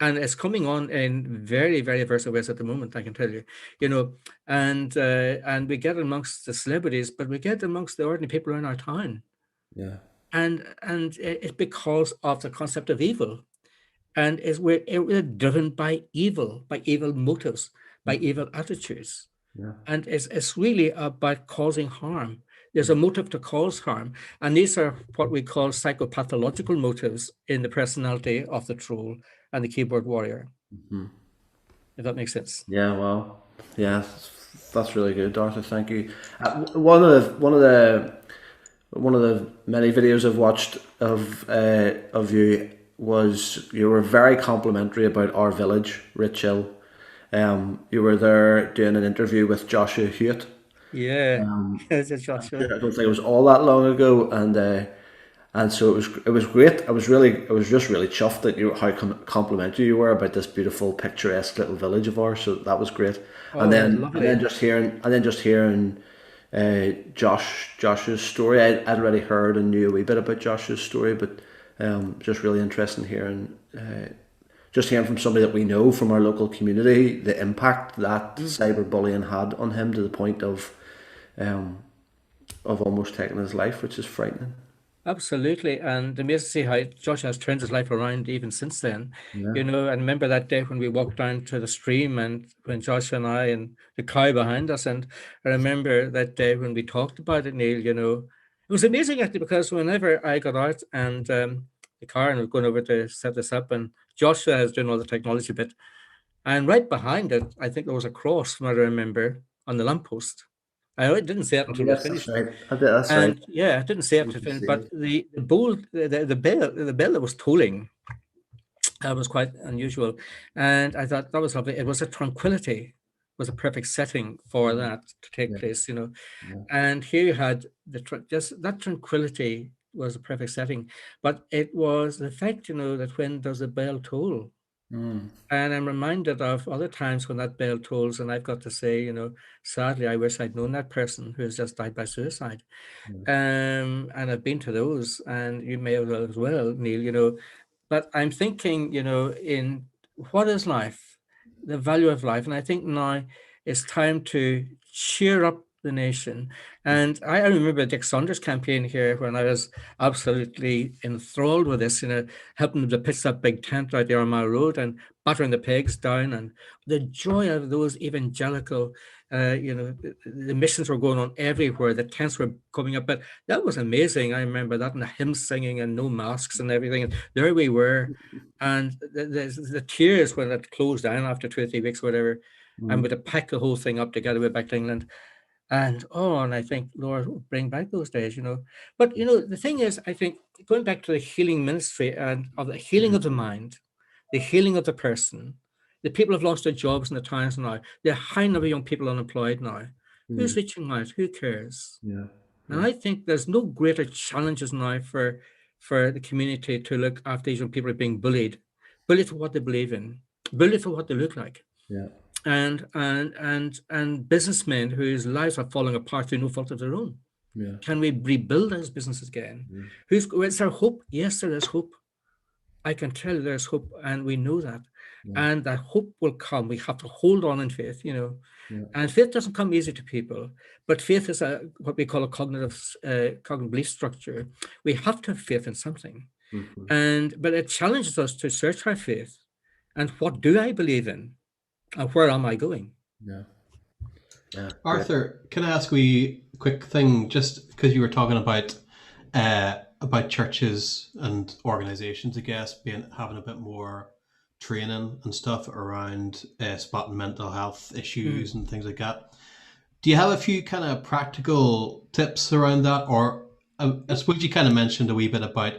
And it's coming on in very, very versatile ways at the moment, I can tell you, and we get amongst the celebrities, but we get amongst the ordinary people in our town. Yeah. And it's because of the concept of evil. And we're driven by evil motives, by evil attitudes. Yeah. And it's really about causing harm. There's a motive to cause harm. And these are what we call psychopathological motives in the personality of the troll and the keyboard warrior. If that makes sense. Yeah, well, yeah, that's really good, Arthur. Thank you. One of the many videos I've watched of you was you were very complimentary about our village, Rich Hill. You were there doing an interview with Joshua Hewitt. Yeah, Joshua. I don't think it was all that long ago, and so it was great. I was just really chuffed at how complimentary you were about this beautiful, picturesque little village of ours. So that was great. And then just hearing Josh's story. I'd already heard and knew a wee bit about Josh's story, but just really interesting hearing. Just hearing from somebody that we know from our local community, the impact that cyberbullying had on him to the point of almost taking his life, which is frightening. Absolutely. And amazing to see how Josh has turned his life around even since then. I remember that day when we walked down to the stream and when Josh and I and the cow behind us, and I remember that day when we talked about it, Neil, it was amazing actually, because whenever I got out and the car and was going over to set this up, and Joshua has done all the technology bit, and right behind it, I think there was a cross, from what I remember, on the lamppost. I didn't say it until it was finished. That's right. Yeah, I didn't say it until finished, but the bell that was tolling was quite unusual, and I thought that was lovely. It was a tranquility, was a perfect setting for that to take place, And here you had just that tranquility was a perfect setting, but it was the fact, that when does the bell toll? And I'm reminded of other times when that bell tolls, and I've got to say, sadly, I wish I'd known that person who has just died by suicide. And I've been to those, and you may as well, Neil, but I'm thinking, in what is life? the value of life. And I think now it's time to cheer up the nation. And I remember Dick Saunders' campaign here when I was absolutely enthralled with this, helping them to pitch that big tent out there on my road and battering the pigs down, and the joy of those evangelical, the missions were going on everywhere. The tents were coming up, but that was amazing. I remember that, and the hymn singing and no masks and everything. And there we were. And the tears when it closed down after 2 or 3 weeks, whatever, and we had to pack the whole thing up together with back to England. And I think, Lord, bring back those days, But, the thing is, I think going back to the healing ministry and of the healing of the mind, the healing of the person, the people have lost their jobs in the towns now. There are high number of young people unemployed now. Who's reaching out? Who cares? Yeah. And I think there's no greater challenges now for the community to look after these young people are being bullied for what they believe in, bullied for what they look like. Yeah. And businessmen whose lives are falling apart through no fault of their own. Yeah. Can we rebuild those businesses again? Is there hope? Yes, there is hope. I can tell you there's hope, and we know that. And that hope will come. We have to hold on in faith, And faith doesn't come easy to people, but faith is what we call a cognitive belief structure. We have to have faith in something, but it challenges us to search our faith. And what do I believe in, and where am I going? Yeah. Yeah. Arthur, can I ask a quick thing? Just because you were talking about churches and organizations, I guess, having a bit more training and stuff around spotting mental health issues and things like that. Do you have a few kind of practical tips around that? Or I suppose you kind of mentioned a wee bit about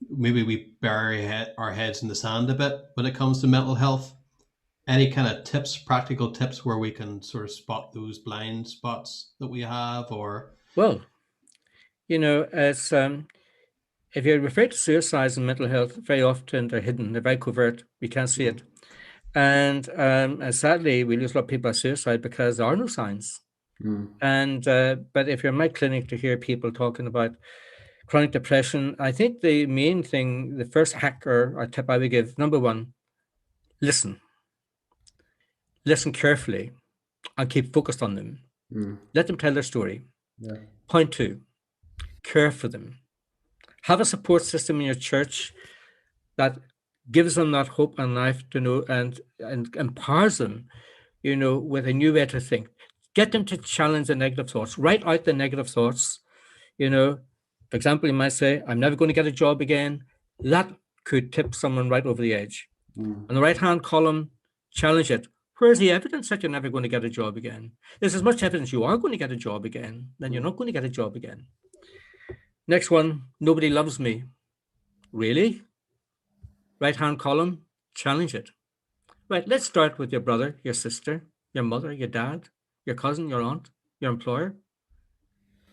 maybe we bury our heads in the sand a bit when it comes to mental health. Any kind of tips, practical tips where we can sort of spot those blind spots that we have? Or well, it's if you refer to suicides and mental health, very often they're hidden, they're very covert, we can't see it. And sadly, we lose a lot of people by suicide because there are no signs. And but if you're in my clinic to hear people talking about chronic depression, I think the main thing, the first hack or tip I would give, number one, listen. Listen carefully and keep focused on them. Let them tell their story. Yeah. Point two, care for them. Have a support system in your church that gives them that hope and life to know and empowers them, with a new way to think. Get them to challenge the negative thoughts. Write out the negative thoughts. For example, you might say, I'm never going to get a job again. That could tip someone right over the edge. On the right-hand column, challenge it. Where's the evidence that you're never going to get a job again? There's as much evidence you are going to get a job again, then you're not going to get a job again. Next one, nobody loves me. Really? Right-hand column, challenge it. Right, let's start with your brother, your sister, your mother, your dad, your cousin, your aunt, your employer.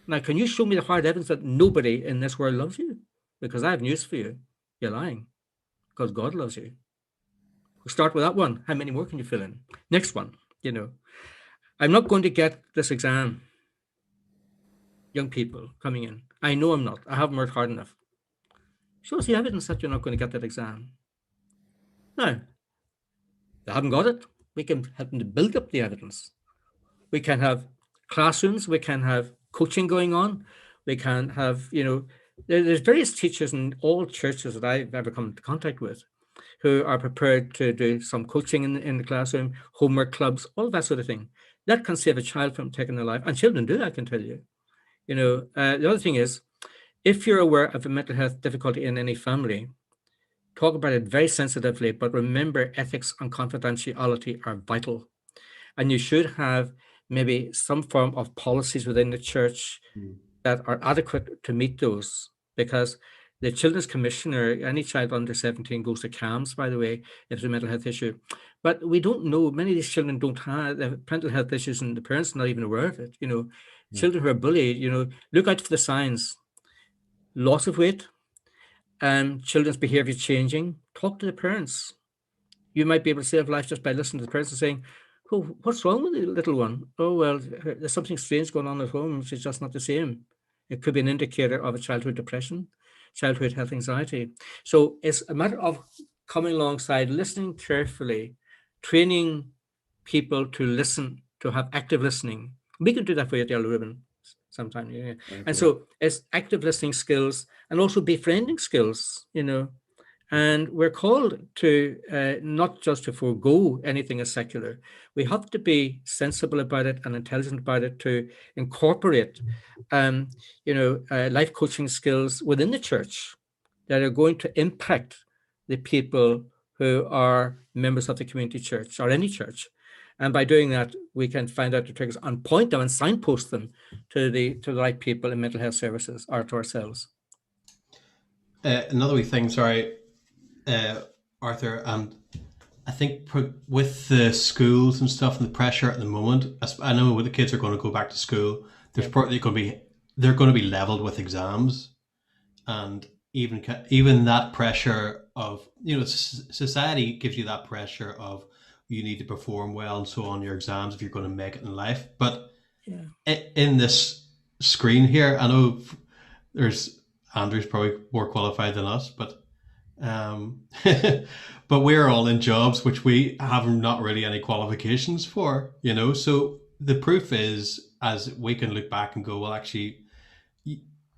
Now, can you show me the hard evidence that nobody in this world loves you? Because I have news for you. You're lying. Because God loves you. We'll start with that one. How many more can you fill in? Next one, I'm not going to get this exam. Young people coming in. I know I'm not. I haven't worked hard enough. Show us the evidence that you're not going to get that exam. Now, they haven't got it. We can help them to build up the evidence. We can have classrooms. We can have coaching going on. We can have, there's various teachers in all churches that I've ever come into contact with who are prepared to do some coaching in the classroom, homework clubs, all that sort of thing. That can save a child from taking their life. And children do that, I can tell you. The other thing is, if you're aware of a mental health difficulty in any family, talk about it very sensitively, but remember ethics and confidentiality are vital. And you should have maybe some form of policies within the church that are adequate to meet those, because the Children's Commissioner, any child under 17 goes to CAMS, by the way, if it's a mental health issue. But we don't know, many of these children don't have mental health issues and the parents are not even aware of it. Children who are bullied, look out for the signs. Loss of weight, children's behavior changing. Talk to the parents. You might be able to save life just by listening to the parents and saying, oh, what's wrong with the little one? Oh, well, there's something strange going on at home. She's just not the same. It could be an indicator of a childhood depression, childhood health anxiety. So it's a matter of coming alongside, listening carefully, training people to listen, to have active listening. We can do that for you at Yellow Ribbon sometime. Yeah. And so it's active listening skills and also befriending skills, and we're called to not just to forego anything as secular. We have to be sensible about it and intelligent about it to incorporate, life coaching skills within the church that are going to impact the people who are members of the community church or any church. And by doing that, we can find out the triggers and point them and signpost them to the right people in mental health services or to ourselves. Another wee thing, sorry, Arthur, and I think with the schools and stuff and the pressure at the moment, I know when the kids are going to go back to school, there's probably they're going to be leveled with exams, and even that pressure of society gives you that pressure of you need to perform well and so on your exams if you're going to make it in life. But in this screen here, I know there's Andrew's probably more qualified than us, but but we're all in jobs which we have not really any qualifications for, so the proof is, as we can look back and go, well, actually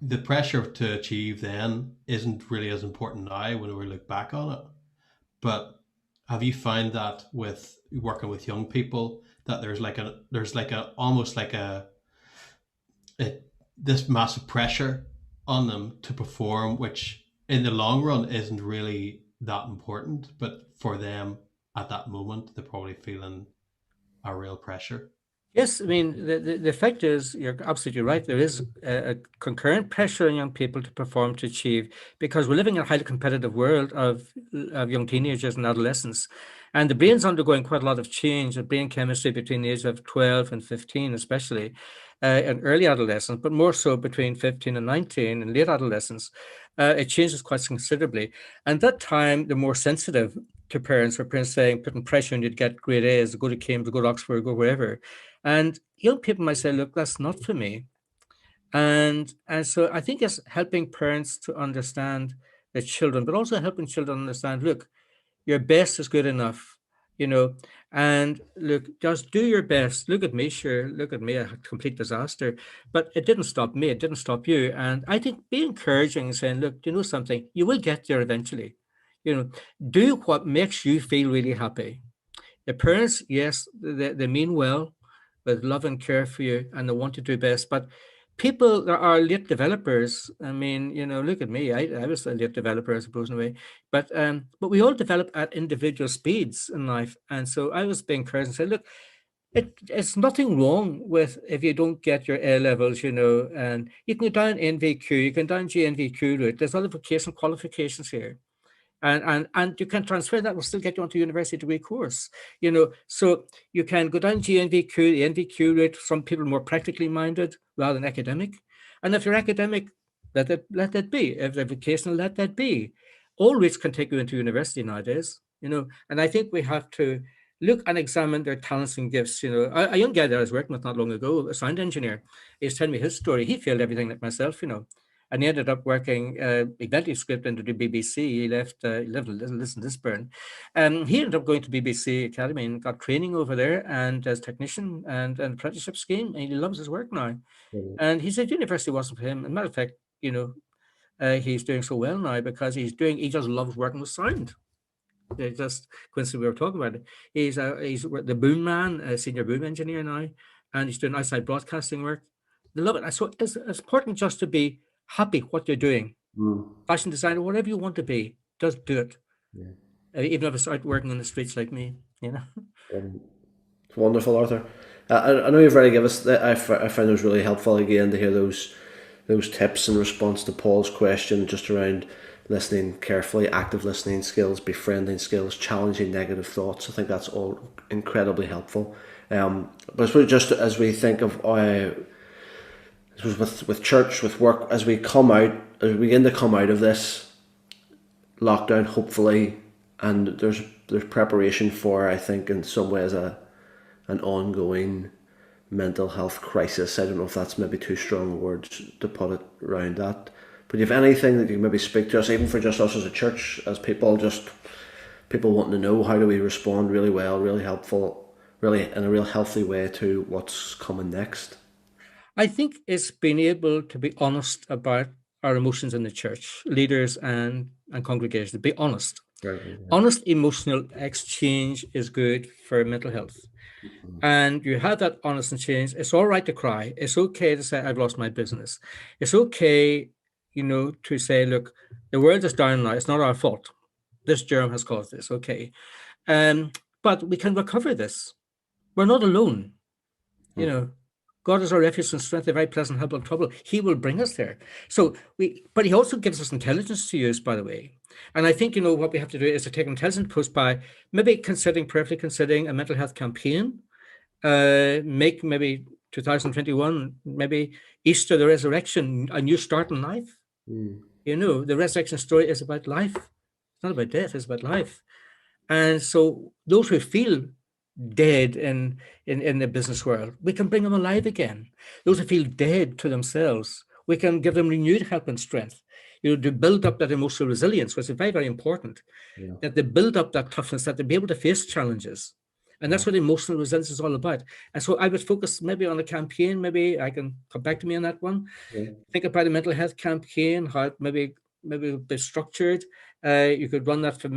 the pressure to achieve then isn't really as important now when we look back on it. But have you found that with working with young people that there's almost like this massive pressure on them to perform, which in the long run isn't really that important, but for them at that moment they're probably feeling a real pressure? Yes, I mean, the fact is, you're absolutely right. There is a concurrent pressure on young people to perform, to achieve, because we're living in a highly competitive world of young teenagers and adolescents. And the brain's undergoing quite a lot of change, the brain chemistry between the age of 12 and 15, especially in early adolescence, but more so between 15 and 19 and late adolescence. It changes quite considerably. And that time, they're more sensitive to parents, or parents putting pressure on you to get grade A's, to go to Cambridge, go to Oxford, go wherever. And young people might say, look, that's not for me. And so I think it's helping parents to understand their children, but also helping children understand, look, your best is good enough, and look, just do your best. Look at me, sure, look at me, a complete disaster. But it didn't stop me, it didn't stop you. And I think be encouraging and saying, look, do you know something? You will get there eventually. Do what makes you feel really happy. The parents, yes, they mean well, with love and care for you, and they want to do best. But people that are late developers, I mean, look at me. I was a late developer, I suppose, in a way. But we all develop at individual speeds in life. And so I was being encouraged and said, look, it's nothing wrong with if you don't get your A levels, and you can go down NVQ, you can down GNVQ route. There's other vocational qualifications here. And you can transfer that, will still get you onto a university degree course, so you can go down GNVQ, the NVQ route. Some people are more practically minded rather than academic. And if you're academic, let that be. If they're vocational, let that be. All routes can take you into university nowadays, and I think we have to look and examine their talents and gifts. A young guy that I was working with not long ago, a sound engineer, he's telling me his story. He failed everything like myself, and he ended up working eventually script into the BBC. He lived in Lisburn. He ended up going to BBC Academy and got training over there, and as technician and an apprenticeship scheme. And he loves his work now. Mm-hmm. And he said university wasn't for him. As a matter of fact, he's doing so well now because he just loves working with sound. Just coincidentally, we were talking about it. He's the boom man, a senior boom engineer now, and he's doing outside broadcasting work. They love it. So it's important just to be happy what you're doing. Fashion designer, whatever you want to be, just do it. Even if it's out working on the streets like me, It's wonderful, Arthur. I know you've already given us that. I found it was really helpful again to hear those tips in response to Paul's question, just around listening carefully, active listening skills, befriending skills, challenging negative thoughts. I think that's all incredibly helpful. But I suppose just as we think of with church, with work, as we begin to come out of this lockdown, hopefully, and there's preparation for, I think, in some ways an ongoing mental health crisis. I don't know if that's maybe too strong words to put it around that, but if anything that you can maybe speak to us, even for just us as a church, as people, just people wanting to know how do we respond really well, really helpful, really in a real healthy way to what's coming next. I think it's being able to be honest about our emotions in the church, leaders and congregations. Be honest. Very good. Yeah. Honest emotional exchange is good for mental health. And you have that honest exchange. It's all right to cry. It's okay to say, I've lost my business. It's okay, to say, look, the world is down now. It's not our fault. This germ has caused this. Okay. But we can recover this. We're not alone. God is our refuge and strength, a very present help in trouble. He will bring us there. But he also gives us intelligence to use, by the way. And I think, what we have to do is to take intelligent approach by maybe prayerfully considering a mental health campaign, make maybe 2021, maybe Easter, the resurrection, a new start in life. The resurrection story is about life. It's not about death, it's about life. And so those who feel dead in the business world, we can bring them alive again. Those who feel dead to themselves, we can give them renewed help and strength, to build up that emotional resilience, which is very, very important, that they build up that toughness, that they be able to face challenges. And that's what emotional resilience is all about. And so I would focus maybe on a campaign. Maybe I can come back to me on that one. Think about a mental health campaign, how it maybe be structured. You could run that for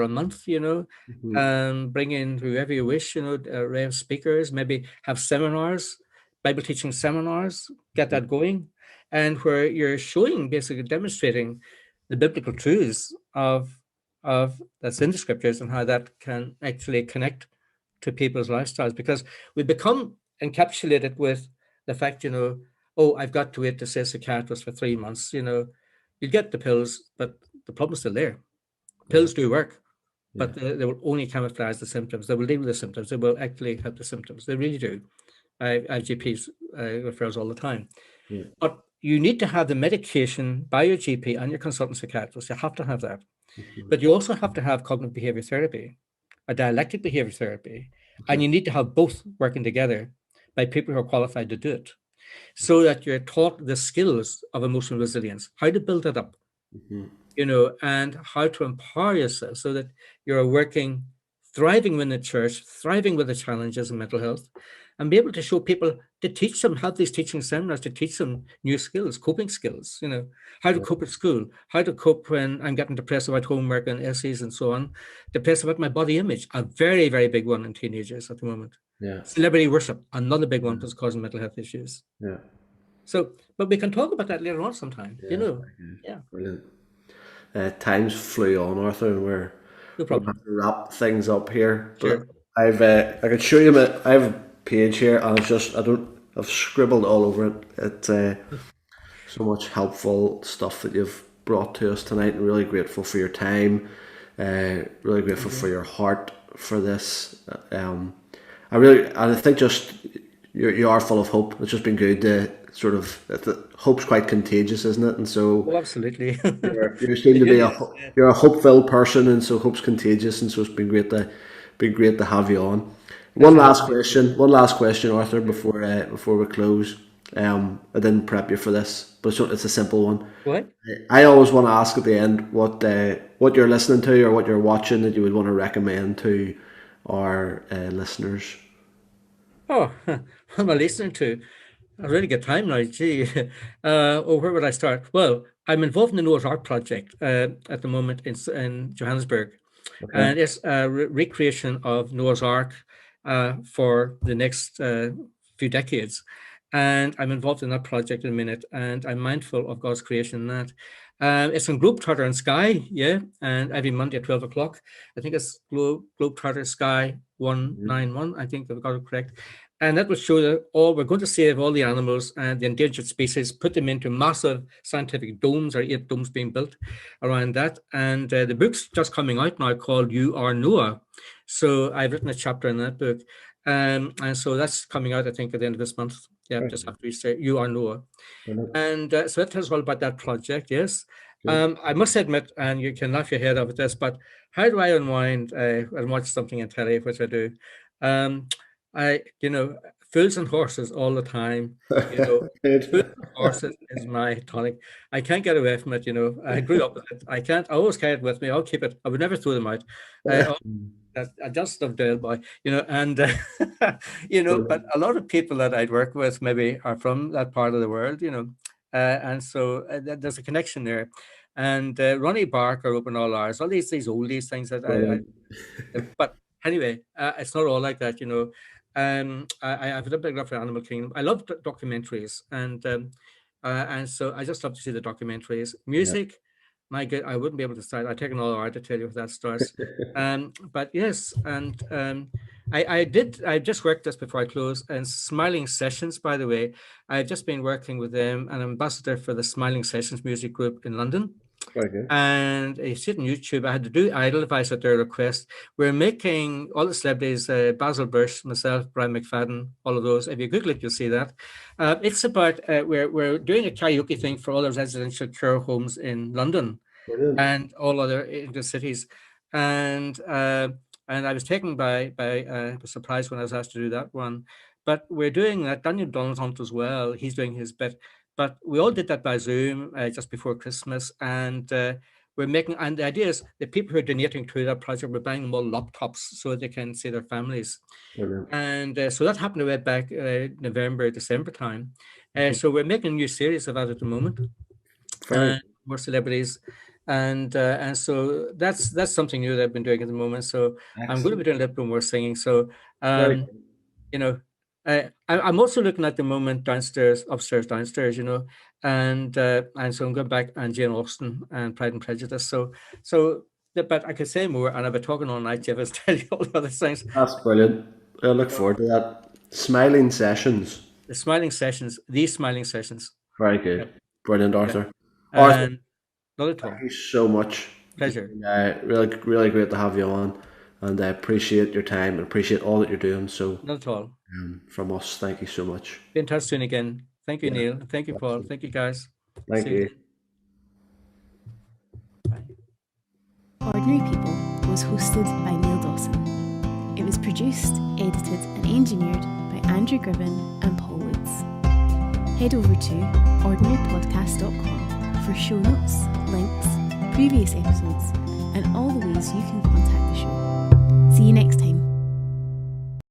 a month, and bring in whoever you wish, array of speakers, maybe have seminars, Bible teaching seminars, get that going. And where you're showing, basically demonstrating the biblical truths of that's in the scriptures and how that can actually connect to people's lifestyles, because we become encapsulated with the fact, I've got to wait to see a psychiatrist for 3 months. You get the pills, but the problem's still there. Pills do work, but they will only camouflage the symptoms. They will deal with the symptoms. They will actually help the symptoms. They really do. I have GPs referrals all the time. But you need to have the medication by your GP and your consultant psychiatrist. You have to have that. But you also have to have cognitive behavior therapy, a dialectic behavior therapy, and you need to have both working together by people who are qualified to do it, so that you're taught the skills of emotional resilience, how to build it up, and how to empower yourself so that you're working, thriving in the church, thriving with the challenges of mental health, and be able to show people, to teach them, have these teaching seminars to teach them new skills, coping skills, how to cope at school, how to cope when I'm getting depressed about homework and essays and so on, depressed about my body image, a very, very big one in teenagers at the moment. Celebrity worship, another big one that's causing mental health issues. So, but we can talk about that later on sometime, Brilliant. Times flew on, Arthur, and we're going to have to wrap things up here. Sure. But I could show you I have a page here, and I've scribbled all over it. It's so much helpful stuff that you've brought to us tonight, and really grateful for your time. Really grateful for your heart for this. I think just you are full of hope. It's just been good to sort of, hope's quite contagious, isn't it? And so, absolutely, you seem to be you're a hope-filled person, and so hope's contagious, and so it's been great to have you on. One last question, Arthur, before we close. I didn't prep you for this, but it's a simple one. What? I always want to ask at the end what you're listening to or what you're watching that you would want to recommend to our listeners. Oh, what am I listening to? I really get time now. Gee, where would I start? Well, I'm involved in the Noah's Ark project at the moment in Johannesburg, and it's a recreation of Noah's Ark for the next few decades. And I'm involved in that project in a minute, and I'm mindful of God's creation in that. It's on Globetrotter and Sky, and every Monday at 12 o'clock. I think it's Globetrotter Sky 191, I think I've got it correct. And that will show that we're going to save all the animals and the endangered species, put them into massive scientific domes, or 8 domes being built around that. And the book's just coming out now called You Are Noah. So I've written a chapter in that book. And so that's coming out, I think, at the end of this month. Just after Easter, You Are Noah. And so that tells all about that project, yes. I must admit, and you can laugh your head off at this, but how do I unwind and watch something on telly, which I do? Fools and horses all the time. Fools and horses is my tonic. I can't get away from it. I grew up with it. I can't. I always carry it with me. I'll keep it. I would never throw them out. I just love Dale Boy, and but a lot of people that I'd work with maybe are from that part of the world, and so there's a connection there. And Ronnie Barker, Open All Hours, all these oldies things that but anyway, it's not all like that, I have a big love for Animal Kingdom. I love documentaries, and so I just love to see the documentaries. Music, my God, I wouldn't be able to start. I'd take an all hour to tell you if that starts. But yes, and I just worked just before I close, and Smiling Sessions, by the way, I've just been working with them, an ambassador for the Smiling Sessions music group in London. Okay. And you see it on YouTube. I had to do Idolize at their request. We're making all the celebrities, Basil Bush, myself, Brian McFadden, all of those. If you Google it, you'll see that. It's about, we're doing a karaoke thing for all the residential care homes in London. Brilliant. And all other cities. And I was taken by surprise when I was asked to do that one. But we're doing that. Daniel Donald as well. He's doing his bit. But we all did that by Zoom just before Christmas, and we're making. And the idea is the people who are donating to that project, we're buying them all laptops so they can see their families. Brilliant. And so that happened way back November, December time. So we're making a new series of that at the moment. More celebrities, and so that's something new that I've been doing at the moment. So excellent. I'm going to be doing a little bit more singing. So I'm also looking at the moment upstairs, downstairs, and so I'm going back and Jane Austen and Pride and Prejudice. So, but I could say more, and I've been talking all night, Jeff, tell you all the other things. That's brilliant. I look forward to that. Smiling Sessions. The Smiling Sessions. Very good. Yeah. Brilliant, Arthur. Yeah. Arthur, not at all. Thank you so much. Pleasure. Really, really great to have you on, and I appreciate your time and appreciate all that you're doing. So, not at all. From us, thank you so much. Be in touch soon again. Thank you, Neil. Thank you, Paul. Thank you, guys. Thank you. Bye. Ordinary People was hosted by Neil Dawson. It was produced, edited, and engineered by Andrew Gribbin and Paul Woods. Head over to ordinarypodcast.com for show notes, links, previous episodes, and all the ways you can contact the show. See you next time.